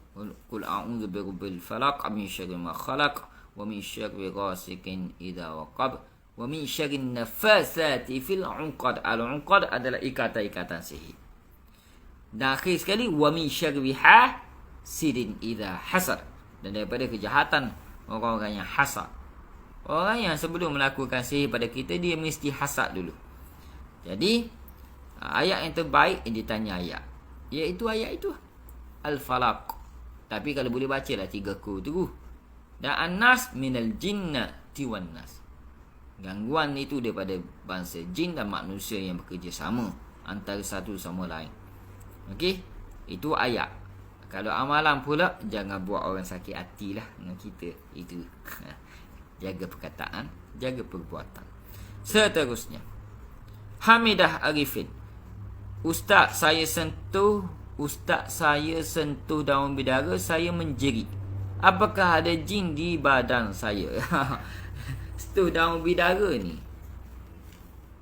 Qul a'udzu birabbil falaq min syarri ma khalaq wa min syarri ghasiqin idza waqab wa min syarri nafasati fil 'uqad. Al-'uqad adalah ikatan-ikatan sihir. Dan akhir sekali, wa min syarri hasidin idza hasad. Dan daripada kejahatan orang-orang yang hasad. Orang yang sebelum melakukan sihir pada kita, dia mesti hasad dulu. Jadi ayat yang terbaik yang ditanya ayat, iaitu ayat itu, Al-Falaq. Tapi kalau boleh bacalah 3 ku tu. Dan An-Nas minal jinnati wan nas. Gangguan itu daripada bangsa jin dan manusia yang bekerjasama antara satu sama lain. Okey, itu ayat. Kalau amalan pula, jangan buat orang sakit hati lah dengan kita. Itu jaga perkataan, jaga perbuatan. Seterusnya, Hamidah Arifin. Ustaz, saya sentuh daun bidara, saya menjerit. Apakah ada jin di badan saya? Sentuh daun bidara ni,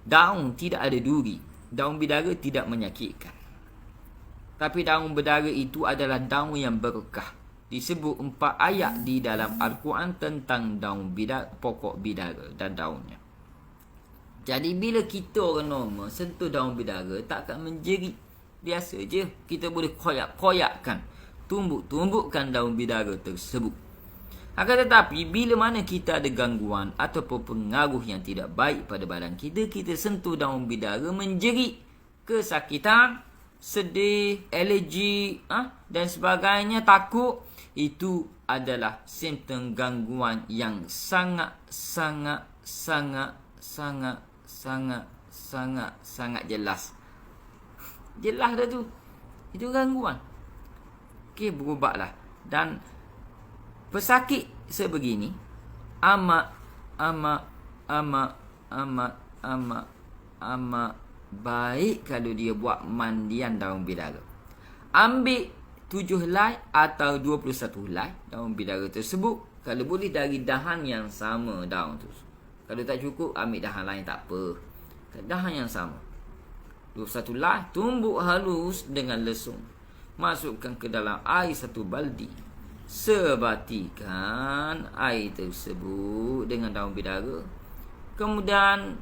daun tidak ada duri. Daun bidara tidak menyakitkan. Tapi daun bidara itu adalah daun yang berkah. Disebut 4 ayat di dalam Al-Quran tentang daun bidara, pokok bidara dan daunnya. Jadi bila kita orang normal sentuh daun bidara, tak akan menjerit. Biasa je. Kita boleh koyak-koyakkan, tumbuk-tumbukkan daun bidara tersebut. Akan tetapi bila mana kita ada gangguan ataupun pengaruh yang tidak baik pada badan kita, kita sentuh daun bidara, menjerit, kesakitan, sedih, alergi dan sebagainya, takut, itu adalah simptom gangguan yang sangat jelas. Jelas dah tu. Itu gangguan. Okey, berubatlah. Dan pesakit sebegini amat baik kalau dia buat mandian daun bidara. Ambil 7 helai atau 21 helai daun bidara tersebut. Kalau boleh dari dahan yang sama daun tu. Kalau tak cukup, ambil dahan lain, tak apa. Dahan yang sama. 21 helai, tumbuk halus dengan lesung. Masukkan ke dalam air 1 baldi. Sebatikan air tersebut dengan daun bidara. Kemudian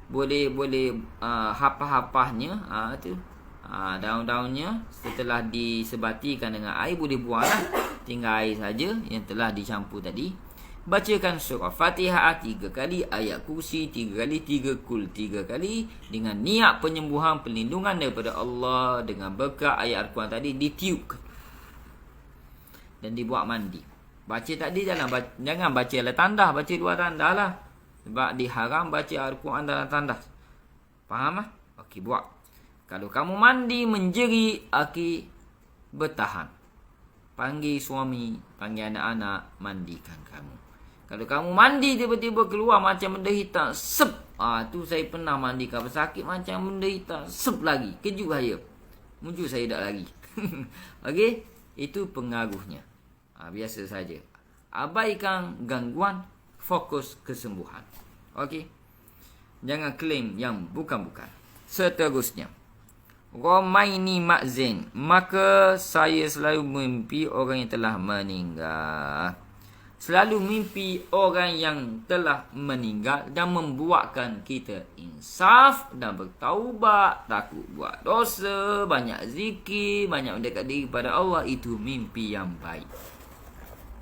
boleh hapah-hapahnya tu, daun-daunnya setelah disebatikan dengan air, boleh buanglah. Tinggal air saja yang telah dicampur tadi. Bacakan surah Fatihah 3 kali, ayat kursi 3 kali, 3 kul 3 kali, dengan niat penyembuhan, perlindungan daripada Allah dengan berkat ayat Al-Quran tadi, ditiupkan dan dibuat mandi. Baca tadi jangan baca dalam tandas, baca 2 tandas lah. Sebab diharam baca Al-Quran dalam tandas. Faham lah? Okey, buat. Kalau kamu mandi menjerit, okey, bertahan. Panggil suami, panggil anak-anak, mandikan kamu. Kalau kamu mandi tiba-tiba keluar macam benda hitam, sep. Tu saya pernah mandikan pesakit macam benda hitam, sep lagi. Kejut saya. Muncul saya tak lagi. Okey, itu pengaruhnya. Biasa saja. Abaikan gangguan, fokus kesembuhan. Okey. Jangan klaim yang bukan-bukan. Seterusnya, Romaini Makzin. Maka saya selalu mimpi orang yang telah meninggal. Selalu mimpi orang yang telah meninggal dan membuatkan kita insaf dan bertaubat, takut buat dosa, banyak zikir, banyak mendekat diri kepada Allah. Itu mimpi yang baik.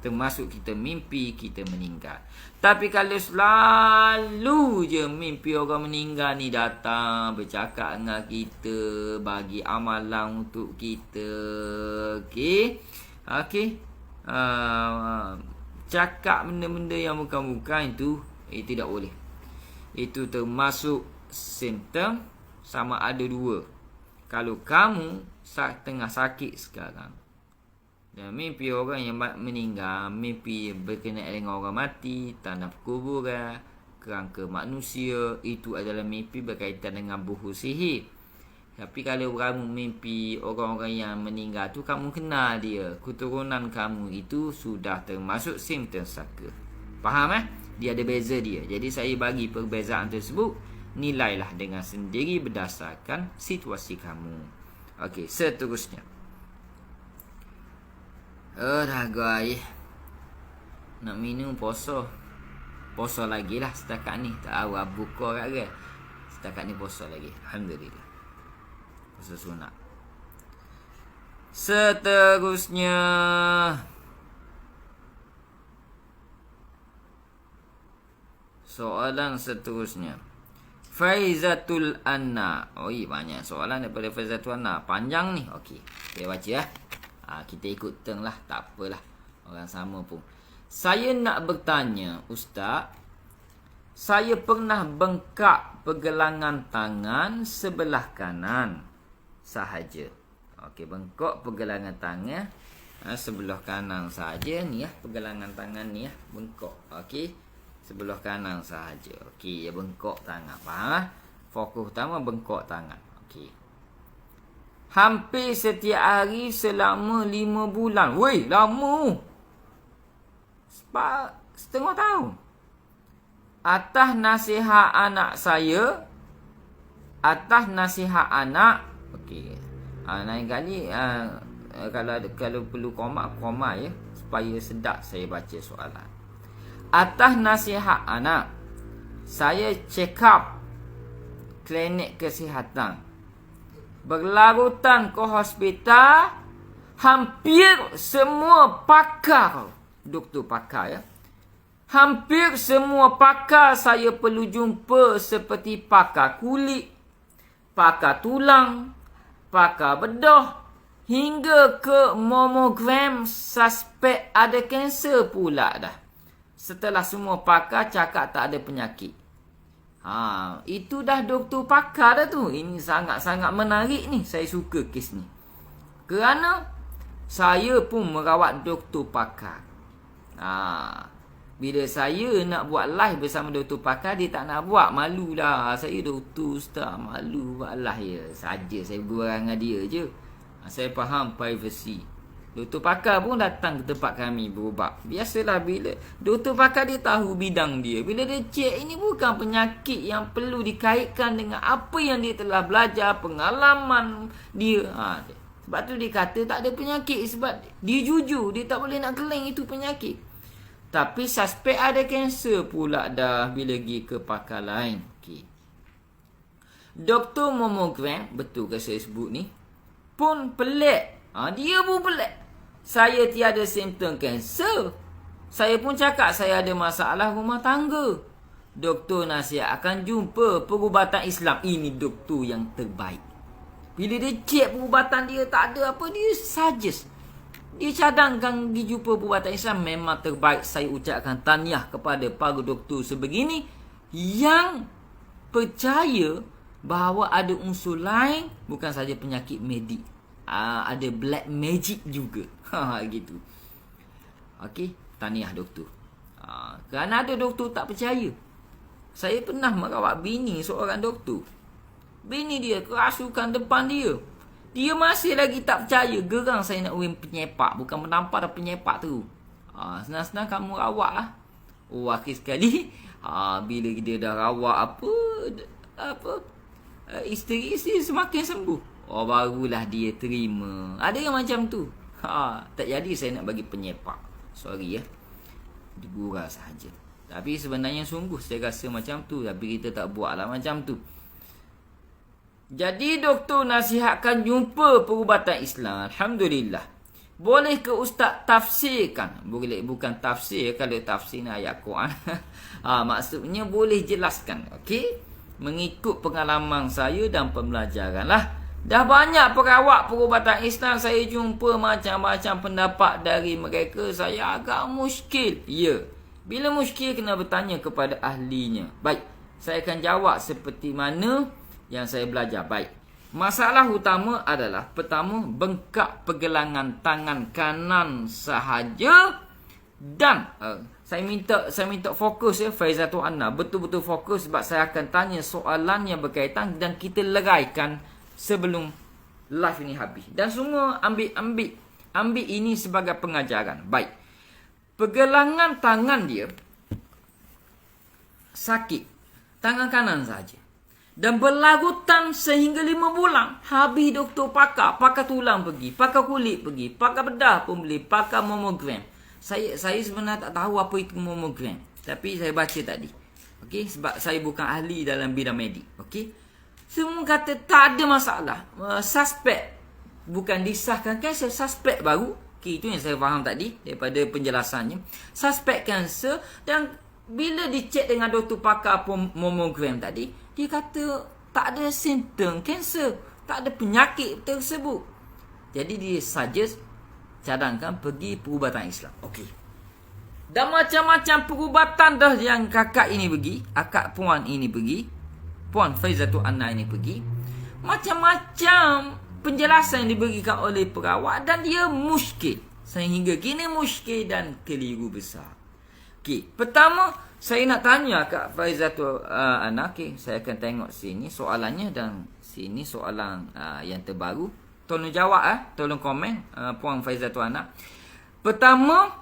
termasuk kita mimpi kita meninggal. Tapi kalau selalu je mimpi orang meninggal ni datang bercakap dengan kita, bagi amalan untuk kita, cakap benda-benda yang bukan-bukan itu tidak boleh. Itu termasuk simptom sama ada dua. Kalau kamu tengah sakit sekarang dan mimpi orang yang meninggal, mimpi berkenaan dengan orang mati, tanah kuburan, kerangka manusia, itu adalah mimpi berkaitan dengan buhu sihir. Tapi kalau kamu mimpi orang-orang yang meninggal tu, kamu kenal dia, keturunan kamu itu sudah termasuk simptom saka. Faham Dia ada beza dia. Jadi saya bagi perbezaan tersebut, nilailah dengan sendiri berdasarkan situasi kamu. Okey, seterusnya. Dah guys, nak minum poso lagi lah setakat ni. Tak tahu buka kat ke. Setakat ni poso lagi, alhamdulillah. Poso sunat. Seterusnya, soalan seterusnya, Faizatul Anna. Banyak soalan daripada Faizatul Anna. Panjang ni. Okey, saya baca kita ikut teng lah, tak apalah, orang sama pun. Saya nak bertanya, Ustaz, saya pernah bengkak pergelangan tangan sebelah kanan sahaja. Okey, bengkak pergelangan tangan sebelah kanan sahaja ni pergelangan tangan ni bengkak. Okey, sebelah kanan sahaja. Okey, bengkak tangan. Faham Fokus utama bengkak tangan. Okey. Hampir setiap hari selama 5 bulan. Weh, lama. Setengah tahun. Atas nasihat anak saya. Okey. Lain kali kalau perlu koma ya, supaya sedap saya baca soalan. Atas nasihat anak, saya check up klinik kesihatan. Berlarutan ke hospital. Hampir semua pakar, doktor pakar hampir semua pakar saya perlu jumpa, seperti pakar kulit, pakar tulang, pakar bedah, hingga ke mamogram suspek ada kanser pula dah. Setelah semua pakar cakap tak ada penyakit. Itu dah doktor pakar dah tu. Ini sangat-sangat menarik ni. Saya suka kes ni. Kerana saya pun merawat doktor pakar. Bila saya nak buat live bersama doktor pakar, dia tak nak buat. Malulah. Saya doktor ustaz, malu buat live saja. Saya bergurau dengan dia je. Saya faham privacy. Doktor pakar pun datang ke tempat kami berubat. Biasalah, bila doktor pakar dia tahu bidang dia. Bila dia cek, ini bukan penyakit yang perlu dikaitkan dengan apa yang dia telah belajar, pengalaman dia. Sebab tu dia kata tak ada penyakit. Sebab dia jujur, dia tak boleh nak claim itu penyakit. Tapi suspek ada kanser pula dah bila pergi ke pakar lain. Okay. Doktor mamogram, betul ke saya sebut ni, pun pelik. Dia pun pelik. Saya tiada simptom kanser. Saya pun cakap saya ada masalah rumah tangga. Doktor nasihat akan jumpa perubatan Islam. Ini doktor yang terbaik. Bila dia cek perubatan dia tak ada apa, dia suggest. Dia cadangkan dijumpa perubatan Islam memang terbaik. Saya ucapkan tahniah kepada para doktor sebegini yang percaya bahawa ada unsur lain, bukan saja penyakit medik. Ada black magic juga. Gitu. Okey, tahniah doktor. Kerana ada doktor tak percaya. Saya pernah merawat bini seorang doktor. Bini dia kerasukan depan dia. Dia masih lagi tak percaya. Gerang saya nak urin penyepak. Bukan menampar dah penyepak tu. Senang-senang kamu rawat lah. Akhir sekali bila dia dah rawat isteri semakin sembuh. Barulah dia terima. Ada yang macam tu. Tak jadi saya nak bagi penyepak. Sorry digurau sahaja. Tapi sebenarnya sungguh saya rasa macam tu. Tapi kita tak buat lah macam tu. Jadi doktor nasihatkan jumpa perubatan Islam. Alhamdulillah. Boleh ke ustaz tafsirkan? Boleh, bukan tafsir. Kalau tafsir ni ayat Quran. Maksudnya boleh jelaskan. Okey? Mengikut pengalaman saya dan pembelajaran lah. Dah banyak perawat perubatan Islam saya jumpa macam-macam pendapat dari mereka. Saya agak muskil. Ya. Bila muskil kena bertanya kepada ahlinya. Baik. Saya akan jawab seperti mana yang saya belajar. Baik. Masalah utama adalah pertama, bengkak pergelangan tangan kanan sahaja dan saya minta fokus ya Faizatul Anna, betul-betul fokus sebab saya akan tanya soalan yang berkaitan dan kita leraikan sebelum live ini habis. Dan semua ambil ini sebagai pengajaran. Baik. Pergelangan tangan dia sakit. Tangan kanan saja. Dan berlarutan sehingga 5 bulan. Habis doktor pakar tulang pergi, pakar kulit pergi, pakar bedah pun beli, pakar mamogram. Saya sebenarnya tak tahu apa itu mamogram. Tapi saya baca tadi. Okey, sebab saya bukan ahli dalam bidang medik. Okey. Semua kata tak ada masalah. Suspek. Bukan disahkan kanser, suspek baru. Okey, itu yang saya faham tadi daripada penjelasannya. Suspek kanser dan bila dicek dengan doktor pakar mamogram tadi, dia kata tak ada simptom kanser, tak ada penyakit tersebut. Jadi dia suggest cadangkan pergi perubatan Islam. Okey. Dan macam-macam perubatan dah yang kakak ini pergi, akak puan ini pergi, puan Faizatul Anna ini pergi. Macam-macam penjelasan yang diberikan oleh perawat dan dia muskil. Sehingga kini muskil dan keliru besar. Okey, pertama saya nak tanya Kak Faizatul Anna. Okey, saya akan tengok sini soalannya dan sini soalan yang terbaru. Tolong jawab tolong komen Puan Faizatul Anna. Pertama,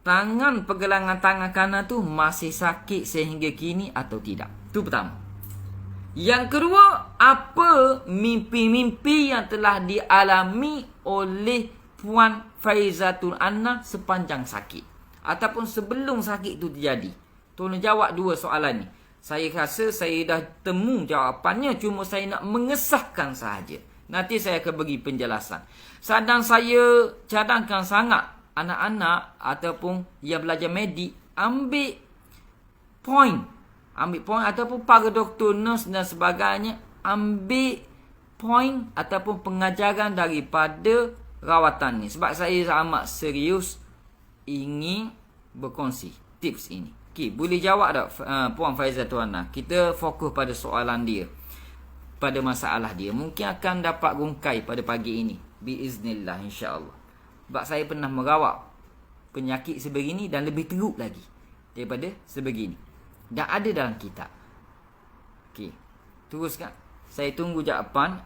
tangan pergelangan tangan kanan tu masih sakit sehingga kini atau tidak? Itu pertama. Yang kedua, apa mimpi-mimpi yang telah dialami oleh Puan Faizatul Anna sepanjang sakit ataupun sebelum sakit itu terjadi? Tolong jawab dua soalan ni. Saya rasa saya dah temu jawapannya, cuma saya nak mengesahkan sahaja. Nanti saya akan bagi penjelasan. Sedang saya cadangkan sangat anak-anak ataupun yang belajar medik ambil point ataupun para doktor, nurse dan sebagainya ambil point ataupun pengajaran daripada rawatan ni. Sebab saya amat serius ingin berkongsi tips ini. Okey, boleh jawab tak Puan Faizatul Anna? Kita fokus pada soalan dia, pada masalah dia. Mungkin akan dapat rungkai pada pagi ini biiznillah, insya-Allah. Sebab saya pernah merawat penyakit sebegini dan lebih teruk lagi daripada sebegini. Dan ada dalam kitab. Okey, teruskan. Saya tunggu jawapan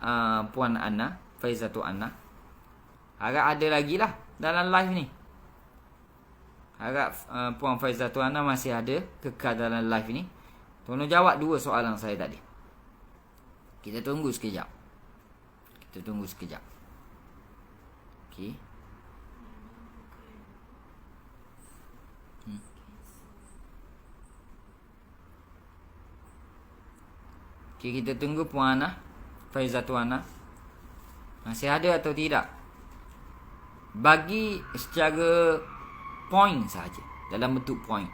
Puan Anna, Faizatul Anna. Harap ada lagi lah dalam live ni. Harap Puan Faizatul Anna masih ada kekal dalam live ni. Tolong jawab dua soalan saya tadi. Kita tunggu sekejap. Okey. Okey, kita tunggu Puan Anna, Faizatul Anna. Masih ada atau tidak? Bagi secara point saja, dalam bentuk point.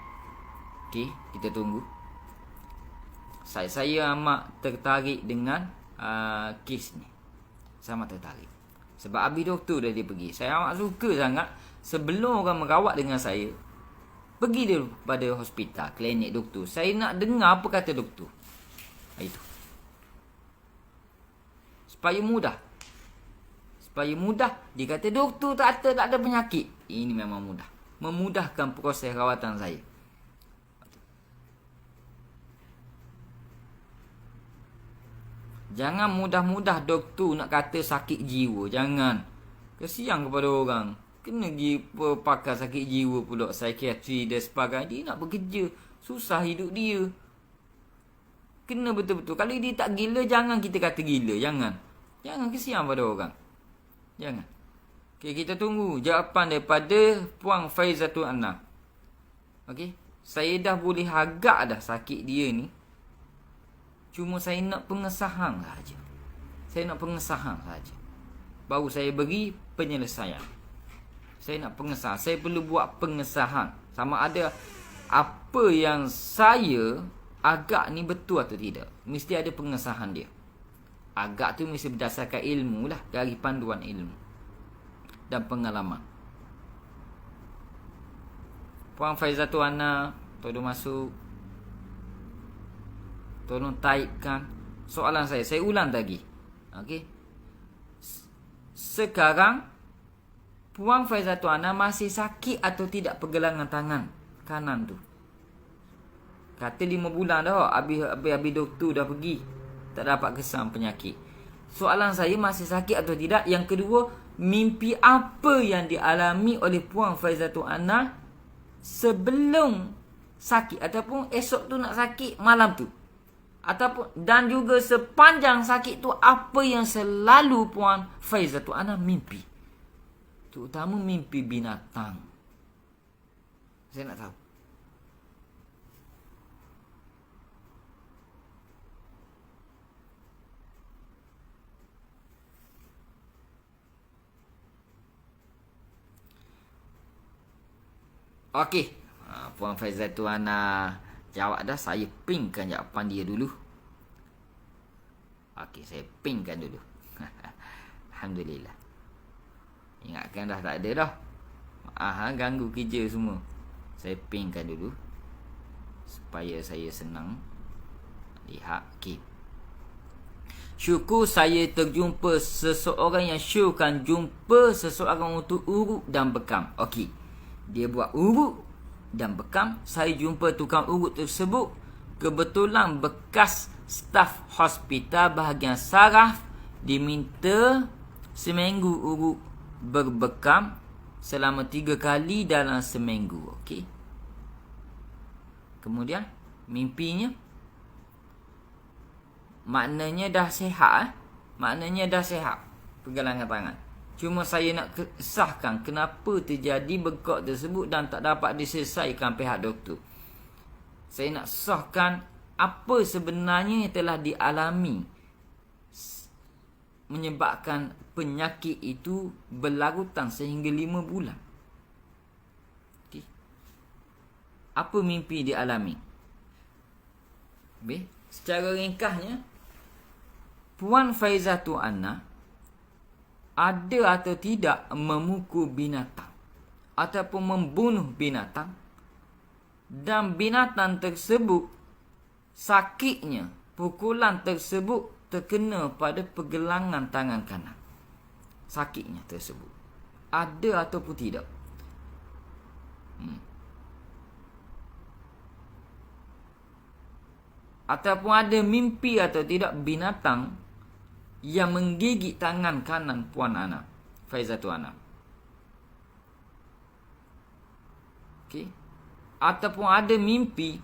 Okey, kita tunggu. Saya amat tertarik dengan kes ni. Saya amat tertarik. Sebab habis doktor dah dia pergi. Saya amat suka sangat sebelum orang merawat dengan saya, pergi dia pada hospital, klinik doktor. Saya nak dengar apa kata doktor. Itu. Supaya mudah. Dia kata doktor tak ada penyakit. Ini memang mudah. Memudahkan proses rawatan saya. Jangan mudah-mudah doktor nak kata sakit jiwa. Jangan. Kesian kepada orang. Kena pergi pakar sakit jiwa pula, psikiatri dan sebagainya. Dia nak bekerja. Susah hidup dia. Kena betul-betul. Kalau dia tak gila, jangan kita kata gila. Jangan kesian pada orang. Jangan. Okey, kita tunggu jawapan daripada Puan Faizatul Anna. Okey, saya dah boleh agak dah sakit dia ni. Cuma saya nak pengesahan saja. baru saya beri penyelesaian. Saya nak pengesahan. Saya perlu buat pengesahan. Sama ada apa yang saya agak ni betul atau tidak. Mesti ada pengesahan dia. Agak tu mesti berdasarkan ilmu lah. Dari panduan ilmu dan pengalaman. Puan Faizatul Ana, tolong masuk. Tolong taipkan soalan saya. Saya ulang lagi. Okey. Sekarang Puan Faizatul Ana masih sakit atau tidak pergelangan tangan kanan tu? Kata 5 bulan dah. Habis doktor dah pergi. Tak dapat kesan penyakit. Soalan saya, masih sakit atau tidak? Yang kedua, mimpi apa yang dialami oleh Puan Faizatul Ana sebelum sakit ataupun esok tu nak sakit malam tu, ataupun dan juga sepanjang sakit tu apa yang selalu Puan Faizatul Ana mimpi, terutama mimpi binatang. Saya nak tahu. Okey. Puan Faizatul Ana jawab dah. Saya pingkan jawapan dia dulu. Okey, saya pingkan dulu. Alhamdulillah. Ingatkan dah tak ada dah. Ganggu kerja semua. Saya pingkan dulu supaya saya senang lihat. Okey. Syukur saya terjumpa seseorang yang syurkan jumpa seseorang untuk urut dan bekam. Okey. Dia buat urut dan bekam. Saya jumpa tukang urut tersebut. Kebetulan bekas staf hospital bahagian saraf. Diminta seminggu urut berbekam selama 3 kali dalam seminggu. Okey. Kemudian mimpinya, maknanya dah sihat. Maknanya dah sihat pergelangan tangan. Cuma saya nak kesahkan kenapa terjadi bengkak tersebut dan tak dapat diselesaikan pihak doktor. Saya nak sahkan apa sebenarnya yang telah dialami menyebabkan penyakit itu berlarutan sehingga 5 bulan. Okay. Apa mimpi dialami? Secara ringkasnya, Puan Faizatul Ana ada atau tidak memukul binatang ataupun membunuh binatang, dan binatang tersebut sakitnya, pukulan tersebut terkena pada pergelangan tangan kanan. Sakitnya tersebut ada ataupun tidak? Ataupun ada mimpi atau tidak binatang yang menggigit tangan kanan Puan Ana Faizatul Ana? Okey. Ataupun ada mimpi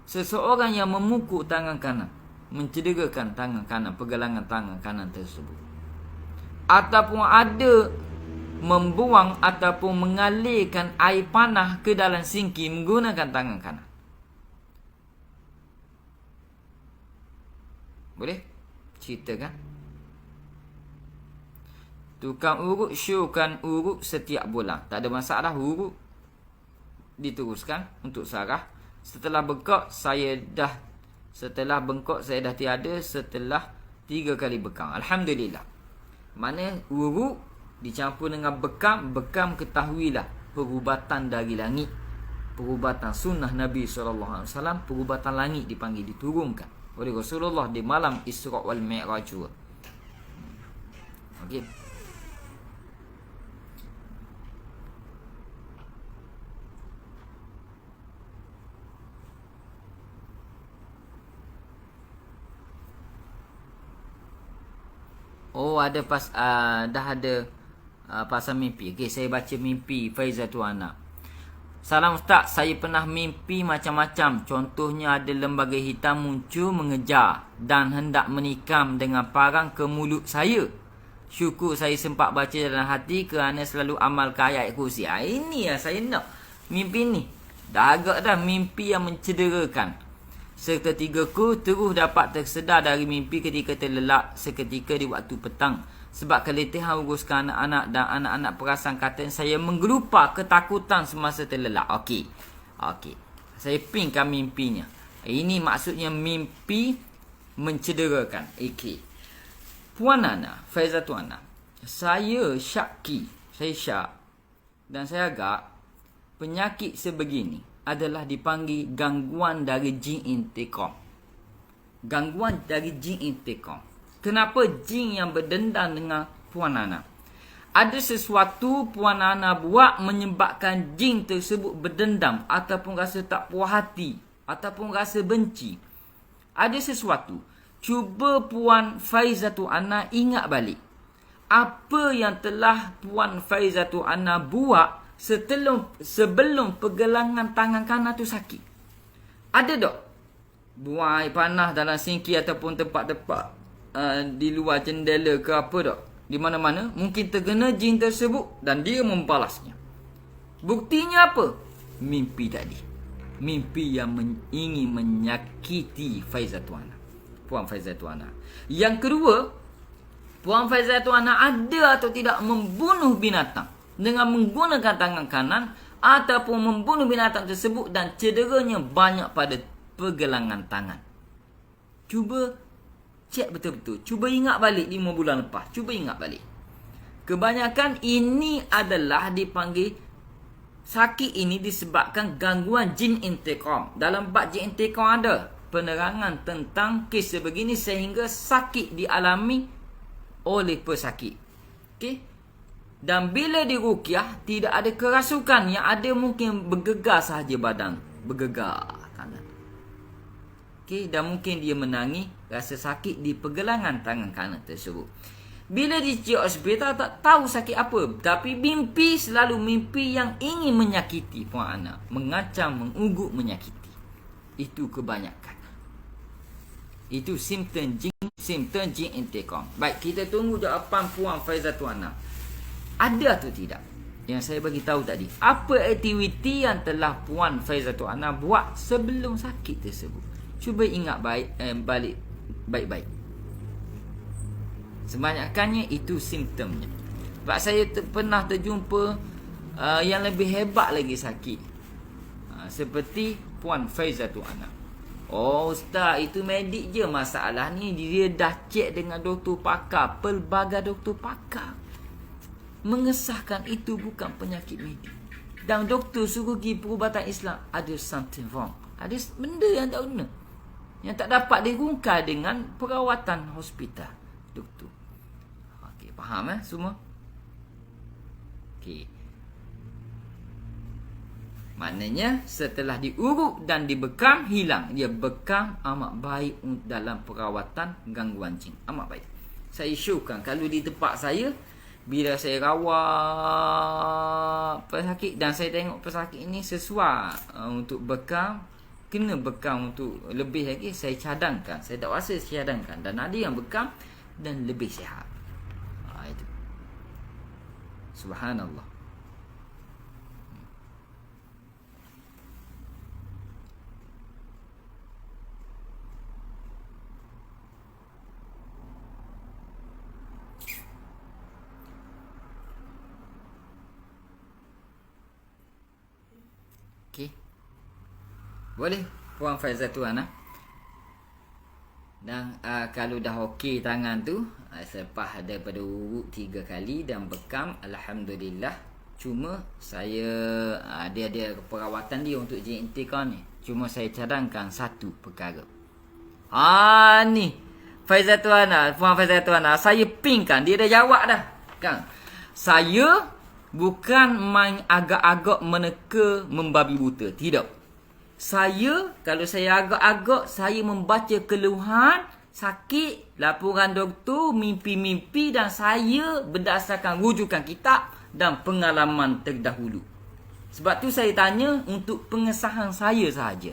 seseorang yang memukul tangan kanan, mencederakan tangan kanan, pergelangan tangan kanan tersebut. Ataupun ada membuang ataupun mengalirkan air panah ke dalam sinki menggunakan tangan kanan. Boleh ceritakan? Tukang urut syurkan urut setiap bulan. Tak ada masalah, urut diteruskan untuk saraf. Setelah bengkak saya dah tiada setelah 3 kali bekam. Alhamdulillah. Mana urut dicampur dengan bekam. Bekam ketahuilah perubatan dari langit. Perubatan sunnah Nabi SAW. Perubatan langit dipanggil, diturunkan oleh Rasulullah di malam Isra' wal Mi'raj. Okey. Oh, ada dah ada pasal mimpi. Okey, saya baca mimpi Faizatul Ana. Salam Ustaz, saya pernah mimpi macam-macam. Contohnya ada lembaga hitam muncul mengejar dan hendak menikam dengan parang ke mulut saya. Syukur saya sempat baca dalam hati kerana selalu amalkan ayat kursi. Ini yang saya nak. Mimpi ni. Dah agak dah mimpi yang mencederakan. Seketika ku terus dapat tersedar dari mimpi ketika terlelap seketika di waktu petang. Sebab keletihan uruskan anak-anak dan anak-anak perasan kata saya menggelupa ketakutan semasa terlelap. Okey. Saya pinkan mimpinya. Ini maksudnya mimpi mencederakan. Okey. Puan Ana, Faizatul Ana, saya syak dan saya agak penyakit sebegini adalah dipanggil gangguan dari jin intiqam. Gangguan dari jin intiqam. Kenapa jin yang berdendam dengan Puan Ana? Ada sesuatu Puan Ana buat menyebabkan jin tersebut berdendam ataupun rasa tak puas hati ataupun rasa benci. Ada sesuatu. Cuba Puan Faizatul Ana ingat balik. Apa yang telah Puan Faizatul Ana buat sebelum pergelangan tangan kanan tu sakit? Ada tak? Buang air panas dalam sinki ataupun tempat-tempat di luar jendela ke apa tak? Di mana-mana mungkin terkena jin tersebut dan dia membalasnya. Buktinya apa? Mimpi tadi. Mimpi yang ingin menyakiti Faizatul Ana, Puan Faizatul Ana. Yang kedua, Puan Faizatul Ana ada atau tidak membunuh binatang dengan menggunakan tangan kanan ataupun membunuh binatang tersebut dan cederanya banyak pada pergelangan tangan. Cuba cek betul-betul. Cuba ingat balik 5 bulan lepas. Cuba ingat balik. Kebanyakan ini adalah dipanggil sakit ini disebabkan gangguan jin intiqam. Dalam bab jin intiqam ada penerangan tentang kes sebegini sehingga sakit dialami oleh pesakit. Okey? Dan bila diruqyah tidak ada kerasukan, yang ada mungkin bergegar sahaja badan, bergegar tangan. Okey, dan mungkin dia menangis rasa sakit di pergelangan tangan kanan tersebut. Bila dicek hospital tak tahu sakit apa, tapi mimpi selalu mimpi yang ingin menyakiti Puan Ana, mengancam, mengugut, menyakiti. Itu kebanyakan. Itu simptom jin intiqam. Baik, kita tunggu jawapan Puan Faizatul Ana. Ada atau tidak? Yang saya bagi tahu tadi, apa aktiviti yang telah Puan Faizatul Ana buat sebelum sakit tersebut? Cuba ingat balik baik-baik. Sebanyakannya itu simptomnya. Sebab saya pernah terjumpa yang lebih hebat lagi sakit. Seperti Puan Faizatul Ana. Oh ustaz, itu medik je masalah ni. Dia dah cek dengan doktor pakar, pelbagai doktor pakar mengesahkan itu bukan penyakit medik. Dan doktor suruh pergi perubatan Islam, ada something wrong. Ada benda yang tak guna, yang tak dapat dirungkai dengan perawatan hospital doktor. Okey, faham semua? Okey. Maknanya setelah diurut dan dibekam hilang. Dia bekam amat baik dalam perawatan gangguan jin. Amat baik. Saya showkan kalau di tempat saya, bila saya rawat pesakit dan saya tengok pesakit ini sesuai untuk bekam, kena bekam untuk lebih lagi, saya cadangkan. Saya tak rasa saya cadangkan. Dan ada yang bekam dan lebih sihat. Itu. Subhanallah. Okey. Boleh Puan Faizatul Ana. Dan kalau dah okey tangan tu, selepas daripada urut 3 kali dan bekam, alhamdulillah. Cuma saya dia ada perawatan dia untuk jin intiqam ni. Cuma saya cadangkan satu perkara. Ni Faizatul Ana, Puan Faizatul Ana, saya pinkan, dia dah jawab dah. Kan? Saya bukan main agak-agak meneka membabi buta. Tidak. Saya, kalau saya agak-agak, saya membaca keluhan, sakit, laporan doktor, mimpi-mimpi dan saya berdasarkan rujukan kitab dan pengalaman terdahulu. Sebab tu saya tanya untuk pengesahan saya sahaja.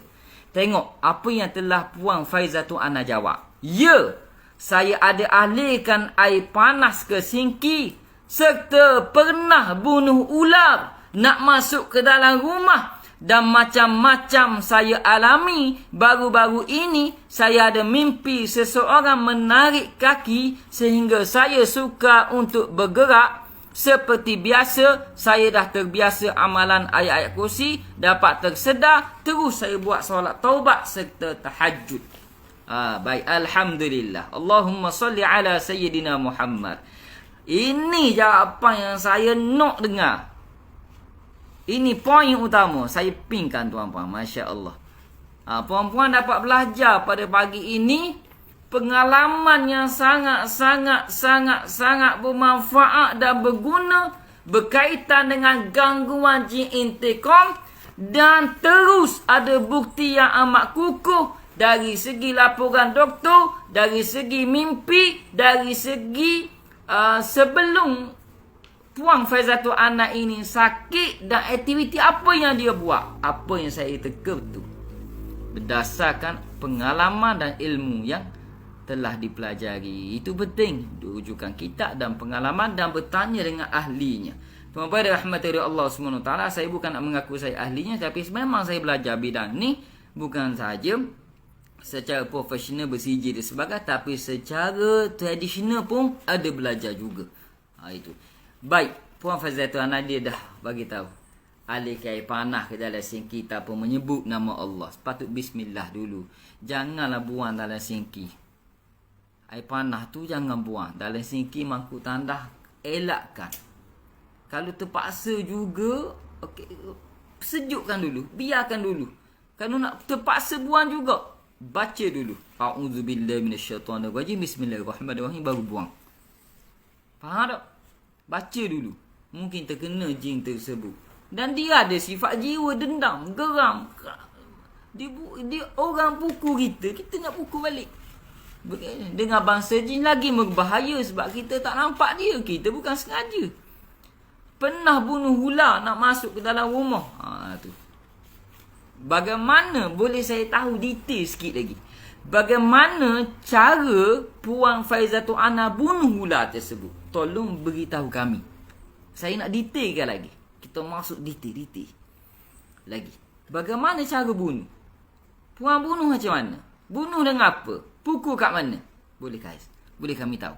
Tengok apa yang telah Puan Faizatul Ana jawab. Ya, saya ada alihkan air panas ke sinki serta pernah bunuh ular nak masuk ke dalam rumah Dan macam-macam saya alami. Baru-baru ini saya ada mimpi seseorang menarik kaki sehingga saya sukar untuk bergerak. Seperti biasa, saya dah terbiasa amalan ayat-ayat kursi, dapat tersedar, terus saya buat solat taubat serta tahajud. Baik, alhamdulillah. Allahumma salli ala sayyidina Muhammad. Ini jawapan yang saya nak dengar. Ini poin utama. Saya pinkan tuan-puan. Masya Allah. Puan-puan dapat belajar pada pagi ini pengalaman yang sangat bermanfaat dan berguna berkaitan dengan gangguan jin intiqam, dan terus ada bukti yang amat kukuh dari segi laporan doktor, dari segi mimpi, dari segi sebelum Puan Faizatul Ana ini sakit dan aktiviti apa yang dia buat. Apa yang saya teka tu berdasarkan pengalaman dan ilmu yang telah dipelajari. Itu penting, rujukan kitab dan pengalaman dan bertanya dengan ahlinya. Tuan-tuan rahmati Allah SWT, saya bukan nak mengaku saya ahlinya, tapi memang saya belajar bidang ni bukan sahaja secara profesional bersijil dan sebagainya, tapi secara tradisional pun ada belajar juga. Itu. Baik, Puan Faizatul Ana dia dah bagi tahu. Alihkan air panah ke dalam sinki tanpa menyebut nama Allah. Sepatut bismillah dulu. Janganlah buang dalam sinki. Air panah tu jangan buang dalam sinki mangkuk tandah. Elakkan. Kalau terpaksa juga, okey, sejukkan dulu, biarkan dulu. Kalau nak terpaksa buang juga, baca dulu. A'udzubillahi minasyaitonirrajim. Bismillahirrahmanirrahim, baru buang. Faham tak? Baca dulu. Mungkin terkena jin tersebut. Dan dia ada sifat jiwa dendam, geram. Dia orang pukul kita, kita nak pukul balik. Dengan bangsa jin lagi berbahaya sebab kita tak nampak dia. Kita bukan sengaja. Pernah bunuh ular nak masuk ke dalam rumah. Tu. Bagaimana boleh saya tahu detail sikit lagi. Bagaimana cara Puan Faizatul Ana bunuh ular tersebut? Tolong beritahu kami. Saya nak detailkan lagi. Kita masuk detail lagi. Bagaimana cara bunuh? Puan bunuh macam mana? Bunuh dengan apa? Pukul kat mana? Boleh guys? Boleh kami tahu?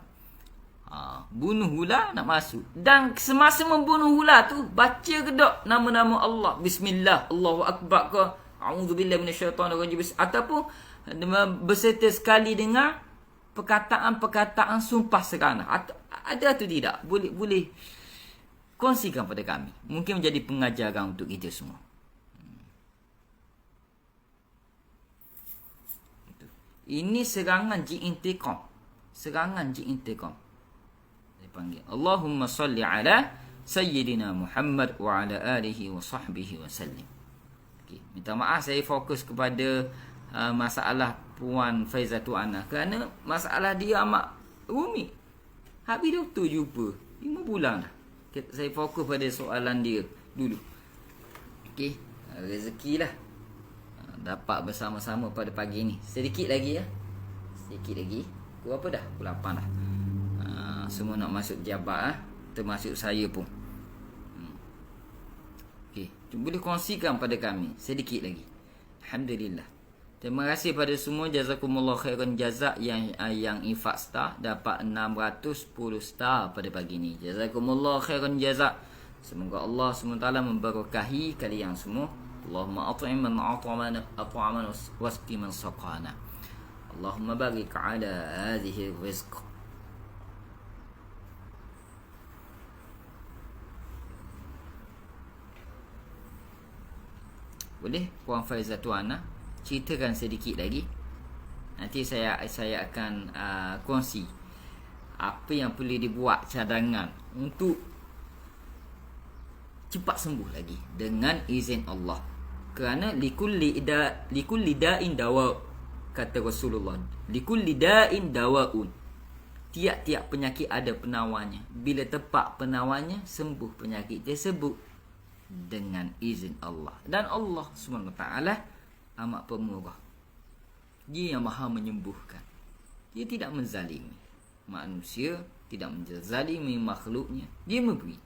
Bunuh ular nak masuk. Dan semasa membunuh ular tu, baca ke tak nama-nama Allah? Bismillah, Allahu Akbar ke? A'udzubillahi minasyaitonirrajim. Ataupun berserta sekali dengan perkataan-perkataan sumpah serana. Ada atau tidak? Boleh kongsikan pada kami. Mungkin menjadi pengajaran untuk kita semua. Ini serangan jin intiqam. Serangan jin intiqam. Dia panggil Allahumma salli ala sayyidina Muhammad wa ala alihi wa sahbihi wa sallim. Okay. Minta maaf saya fokus kepada masalah Puan Faizatul Ana kerana masalah dia amat rumit. Habis doktor jumpa 5 bulan dah. Saya fokus pada soalan dia dulu. Okey, rezeki lah dapat bersama-sama pada pagi ni. Sedikit lagi ya. Sedikit lagi. Pukul apa dah? Pukul 8 dah. Semua nak masuk jabat termasuk saya pun. Okey, boleh kongsikan pada kami sedikit lagi. Alhamdulillah. Terima kasih pada semua. Jazakumullah khairan jazak yang infak star dapat 610 star pada pagi ni. Jazakumullah khairan jazak. Semoga Allah SWT memberkahi kalian semua. Allahumma at'im man at'amana wasqi man saqana. Allahumma barik ala hadhihi rizq. Boleh Puan Faizatul Ana ceritakan sedikit lagi. Nanti saya akan kongsi apa yang boleh dibuat cadangan untuk cepat sembuh lagi dengan izin Allah. Kerana likulli da'in dawa, kata Rasulullah. Likulli da'in dawaun. Tiap-tiap penyakit ada penawarnya. Bila tepat penawarnya, sembuh penyakit tersebut dengan izin Allah. Dan Allah SWT amat pemurah. Dia yang maha menyembuhkan. Dia tidak menzalimi manusia, tidak menzalimi makhluknya. Dia memberi.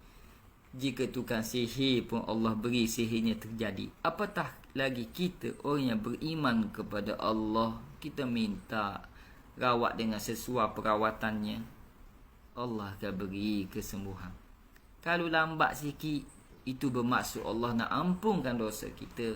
Jika tukang sihir pun Allah beri sihirnya terjadi, apatah lagi kita orang yang beriman kepada Allah. Kita minta rawat dengan sesuai perawatannya, Allah akan beri kesembuhan. Kalau lambat sikit, itu bermaksud Allah nak ampunkan dosa kita,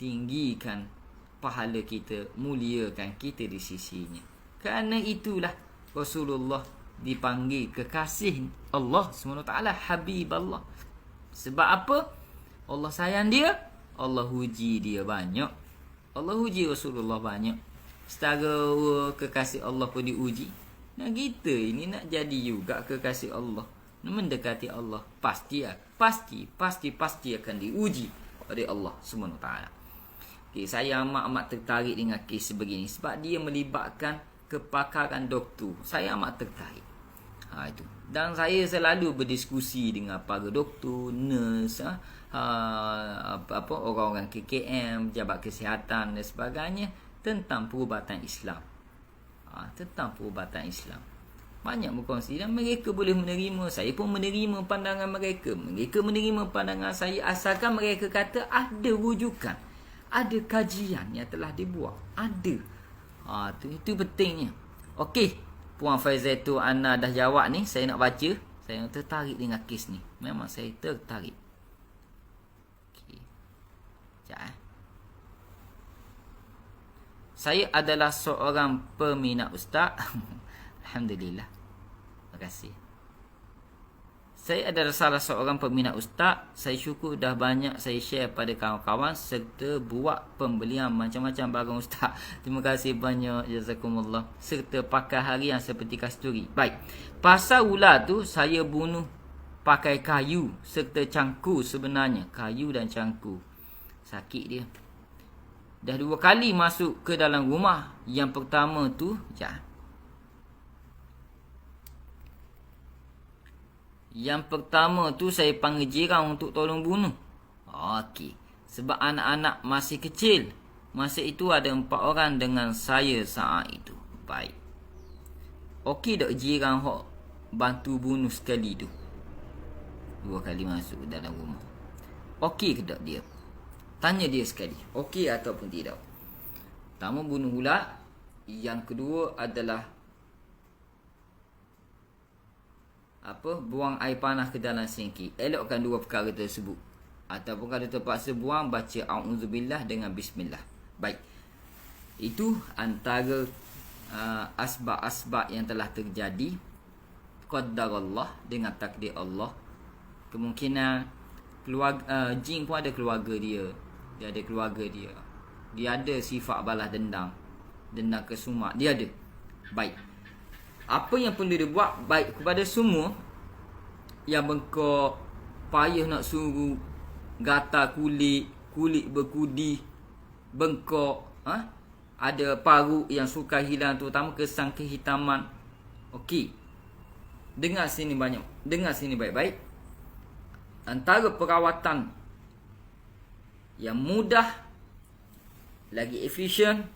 tinggikan pahala kita, muliakan kita di sisinya. Kerana itulah Rasulullah dipanggil kekasih Allah SWT, Habib Allah. Sebab apa? Allah sayang dia, Allah uji dia banyak, Allah uji Rasulullah banyak. Setara kekasih Allah pun diuji. Nah kita ini nak jadi juga kekasih Allah, mendekati Allah, pasti akan diuji oleh Allah SWT. Okay, saya amat tertarik dengan kes begini sebab dia melibatkan kepakaran doktor. Saya amat tertarik. Itu. Dan saya selalu berdiskusi dengan para doktor, nurse, orang-orang KKM, pejabat kesihatan dan sebagainya tentang perubatan Islam. Tentang perubatan Islam. Banyak berkongsi dan mereka boleh menerima. Saya pun menerima pandangan mereka. Mereka menerima pandangan saya asalkan mereka kata ada rujukan, ada kajian yang telah dibuat. Ada. Itu pentingnya. Okey. Puan Faizatu Ana dah jawab ni. Saya nak baca. Saya tertarik dengan kes ni. Memang saya tertarik. Okey. Sekejap. Saya adalah seorang peminat ustaz. Alhamdulillah. Terima kasih. Saya adalah salah seorang peminat ustaz. Saya syukur dah banyak saya share pada kawan-kawan serta buat pembelian macam-macam barang ustaz. Terima kasih banyak, jazakumullah. Serta pakai harian seperti kasturi. Baik. Pasal ular tu saya bunuh pakai kayu serta cangkul sebenarnya. Kayu dan cangkul. Sakit dia. Dah 2 kali masuk ke dalam rumah. Yang pertama tu, Yang pertama tu saya panggil jiran untuk tolong bunuh. Okey. Sebab anak-anak masih kecil. Masa itu ada 4 orang dengan saya saat itu. Baik. Okey tak jiran hok bantu bunuh sekali tu? 2 kali masuk dalam rumah. Okey ke tak dia? Tanya dia sekali. Okey ataupun tidak. Pertama bunuh ular. Yang kedua adalah buang air panas ke dalam sinki. Elokkan 2 perkara tersebut. Ataupun kalau terpaksa buang, baca a'udzubillah dengan bismillah. Baik. Itu antara asbab-asbab yang telah terjadi. Qaddarallah, dengan takdir Allah. Kemungkinan keluarga jin pun ada keluarga dia. Dia ada keluarga dia. Dia ada sifat balas dendam. Dendam kesumat. Dia ada. Baik. Apa yang perlu dia buat baik kepada semua yang bengkok, payah nak suruh, gatal kulit berkudi, bengkok, ada parut yang suka hilang, terutama kesan kehitaman. Okey. Dengar sini baik-baik. Antara perawatan yang mudah, lagi efisien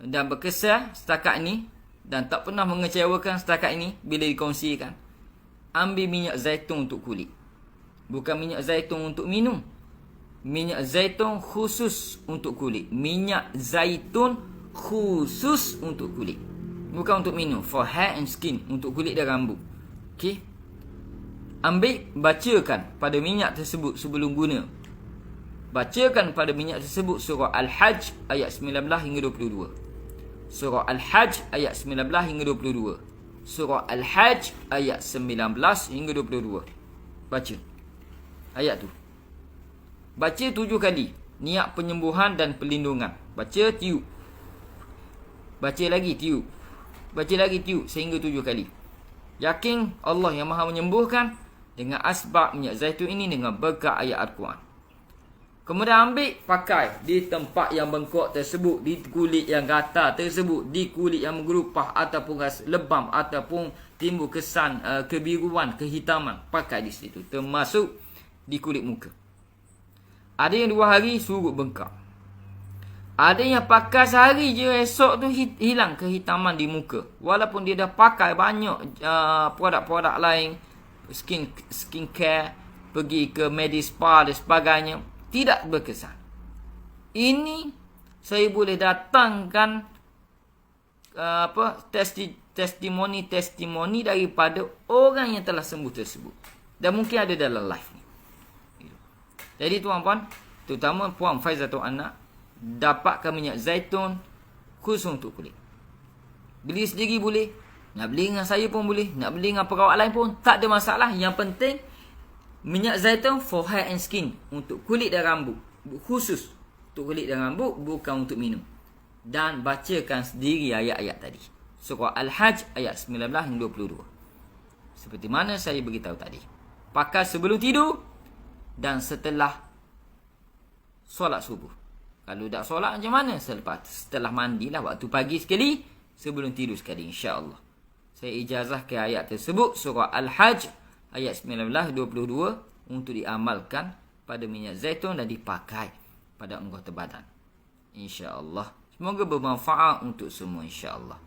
dan berkesan setakat ini, dan tak pernah mengecewakan setakat ini bila dikongsikan. Ambil minyak zaitun untuk kulit. Bukan minyak zaitun untuk minum. Minyak zaitun khusus untuk kulit. Minyak zaitun khusus untuk kulit. Bukan untuk minum. For hair and skin. Untuk kulit dan rambut. Okey. Ambil, bacakan pada minyak tersebut sebelum guna. Bacakan pada minyak tersebut surah Al-Hajj ayat 19 hingga 22. Surah Al-Hajj ayat 19 hingga 22. Surah Al-Hajj ayat 19 hingga 22. Baca ayat tu. Baca 7 kali. Niat penyembuhan dan perlindungan. Baca, tiup. Baca lagi, tiup. Baca lagi, tiup sehingga 7 kali. Yakin Allah yang maha menyembuhkan dengan asbab minyak zaitun ini dengan berkat ayat Al-Quran. Kemudian ambil, pakai di tempat yang bengkok tersebut, di kulit yang gatal tersebut, di kulit yang menggerupah ataupun lebam ataupun timbul kesan kebiruan, kehitaman. Pakai di situ, termasuk di kulit muka. Ada yang 2 hari surut bengkak. Ada yang pakai sehari je, esok tu hilang kehitaman di muka. Walaupun dia dah pakai banyak produk-produk lain, skincare, pergi ke medispa dan sebagainya, tidak berkesan. Ini saya boleh datangkan testimoni daripada orang yang telah sembuh tersebut, dan mungkin ada dalam live ni. Jadi tuan-puan, terutama puan Faiz atau anak, dapatkan minyak zaitun khusus untuk kulit. Beli sendiri boleh, nak beli dengan saya pun boleh, nak beli dengan perawat lain pun tak ada masalah. Yang penting minyak zaitun for hair and skin, untuk kulit dan rambut, khusus untuk kulit dan rambut, bukan untuk minum. Dan bacakan sendiri ayat-ayat tadi. Surah Al-Hajj ayat 19 hingga 22. Seperti mana saya beritahu tadi. Pakai sebelum tidur dan setelah solat subuh. Kalau tak solat macam mana? Setelah mandilah, waktu pagi sekali, sebelum tidur sekali, insya-Allah. Saya ijazahkan ayat tersebut, surah Al-Hajj ayat 19-22, untuk diamalkan pada minyak zaitun dan dipakai pada anggota badan, insya-Allah. Semoga bermanfaat untuk semua, insya-Allah.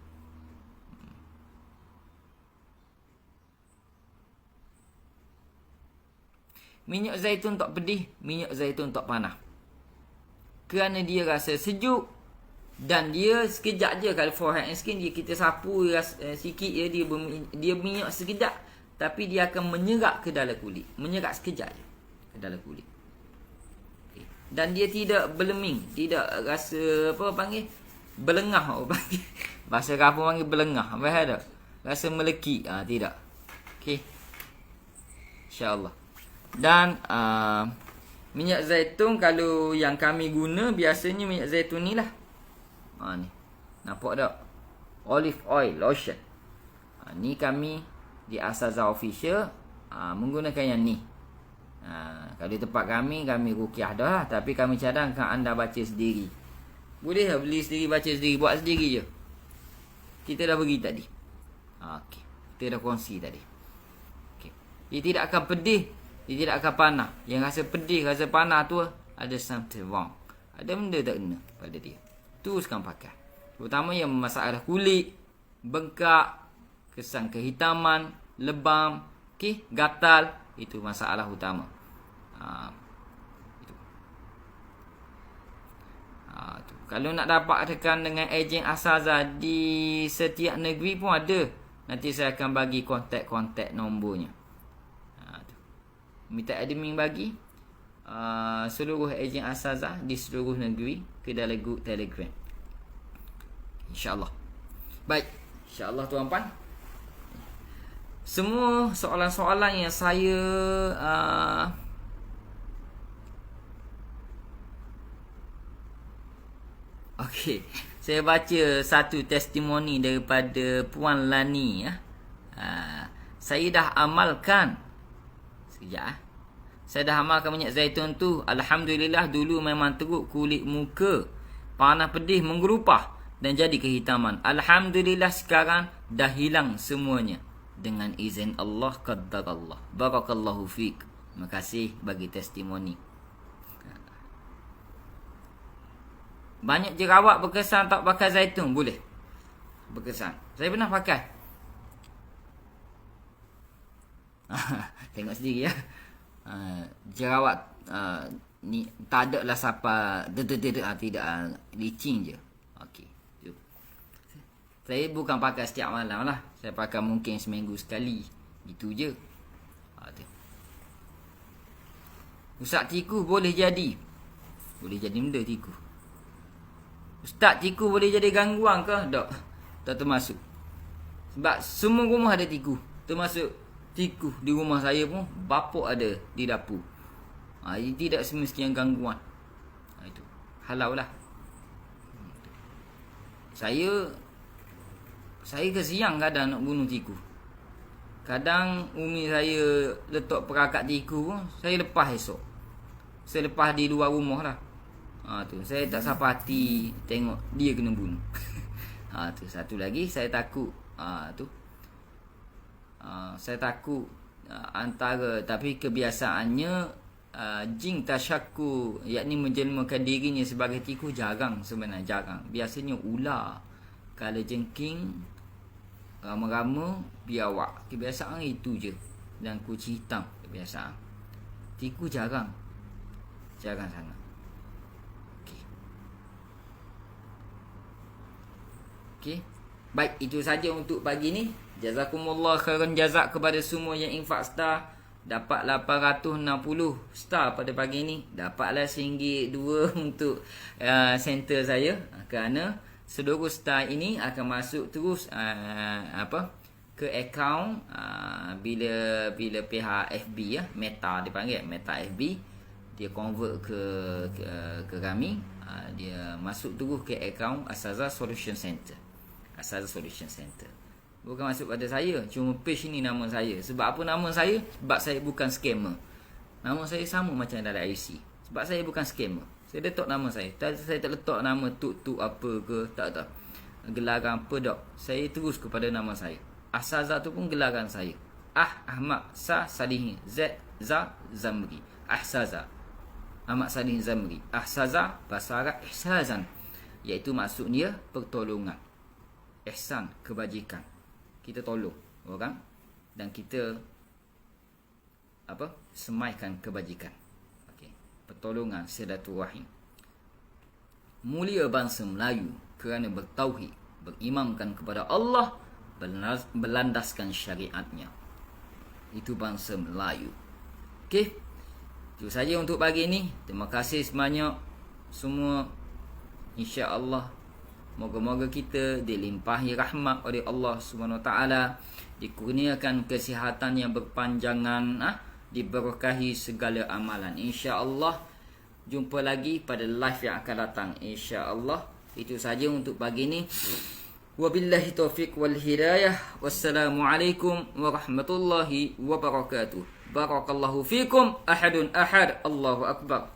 Minyak zaitun tak pedih, minyak zaitun tak panas. Kerana dia rasa sejuk dan dia sekejap je. Kalau for hair and skin, dia kita sapu sikit je, dia minyak sekejap, tapi dia akan menyerap ke dalam kulit. Menyerap sekejap je ke dalam kulit. Dan dia tidak berleming, tidak rasa belengah orang panggil. Bahasa kampung panggil belengah. Apa ada? Rasa melekit, tidak. Okey. Insya-Allah. Dan minyak zaitun kalau yang kami guna biasanya minyak zaitun ni lah. Ni. Nampak tak? Olive oil lotion. Ni kami di Asaza Official menggunakan yang ni. Kalau di tempat kami rukiah dah lah, tapi kami cadangkan anda baca sendiri. Boleh lah beli sendiri, baca sendiri, buat sendiri je. Kita dah bagi tadi. Okey. Kita dah kongsi tadi. Okey. Dia tidak akan pedih, dia tidak akan panas. Yang rasa pedih, rasa panas tu ada something wrong. Ada benda tak kena pada dia. Teruskan pakai. Terutama yang masalah kulit, bengkak, kesan kehitaman, lebam, gatal, itu masalah utama. Kalau nak dapatkan dengan ejen Asaza di setiap negeri pun ada. Nanti saya akan bagi kontak nombornya. Minta admin bagi seluruh ejen Asaza di seluruh negeri ke dalam grup Telegram, InsyaAllah. Baik, InsyaAllah tuan-puan. Semua soalan-soalan yang saya okey, saya baca satu testimoni daripada Puan Lani. Saya dah amalkan. Sekejap. Saya dah amalkan minyak zaitun tu. Alhamdulillah, dulu memang teruk kulit muka, panas pedih menggerupah dan jadi kehitaman. Alhamdulillah, sekarang dah hilang semuanya dengan izin Allah, qaddarallah. Barakallahu fiik. Terima kasih bagi testimoni. Banyak jerawat berkesan tak pakai zaitun? Boleh berkesan. Saya pernah pakai. Tengok sendiri ya. Jerawat ni tak ada lah siapa tidak, licin je. Okey. Saya bukan pakai setiap malam lah. Saya pakai mungkin seminggu sekali. Itu je. Ustaz, tikus boleh jadi? Boleh jadi benda tikus. Ustaz, tikus boleh jadi gangguan ke? Tak termasuk. Sebab semua rumah ada tikus. Termasuk tikus di rumah saya pun, bapak ada di dapur. Ini tidak semestinya gangguan. Itu halau lah. Saya kesian kadang nak bunuh tikus. Kadang umi saya letak perakat tikus pun, saya lepas esok. Saya lepas di luar rumah lah. Tu saya tak sampai hati tengok dia kena bunuh. Tu satu lagi saya takut. Saya takut antara, tapi kebiasaannya jin tasyakku, yakni menjelmakan dirinya sebagai tikus, jarang sebenarnya, jarang. Biasanya ular, kalau jengking rama-rama biawak. Kebiasaan itu je. dan kucing hitam kebiasaan. Tikus jarang sangat. Okey. Baik, itu saja untuk pagi ni. Jazakumullah khairan jazak kepada semua yang infak star. Dapat 860 star pada pagi ni. Dapatlah RM1.2 untuk center saya. Kerana seluruh star ini akan masuk terus ke akaun bila pihak FB Meta dipanggil Meta FB, dia convert ke kami, dia masuk terus ke akaun Asaza Solution Center. Bukan masuk pada saya, cuma page ni nama saya. Sebab apa nama saya? Sebab saya bukan scammer. Nama saya sama macam dalam IC. Sebab saya bukan scammer. Saya letak nama saya. Saya tak letak nama tuk apa ke, tak. Gelaran apa tak. Saya terus kepada nama saya. Asaza tu pun gelaran saya. Ahmad Salihin Zamri. Ahsaza. Ahmad Salihin Zamri. Ahsaza bahasa Arab ihsazan, iaitu maksudnya pertolongan. Ihsan, kebajikan. Kita tolong orang dan kita semaikan kebajikan. Okey, pertolongan, silaturahim. Mulia bangsa Melayu kerana bertauhid, berimankan kepada Allah, berlandaskan syariatnya. Itu bangsa Melayu. Okey, itu saja untuk pagi ini. Terima kasih sebanyak semua. InsyaAllah moga-moga kita dilimpahi rahmat oleh Allah SWT, dikurniakan kesihatan yang berpanjangan, diberkahi segala amalan. InsyaAllah jumpa lagi pada live yang akan datang. InsyaAllah. Itu saja untuk pagi ini. Wabillahi taufiq wal hidayah. Wassalamualaikum warahmatullahi wabarakatuh. Barakallahu fikum. Ahadun ahad. Allahu akbar.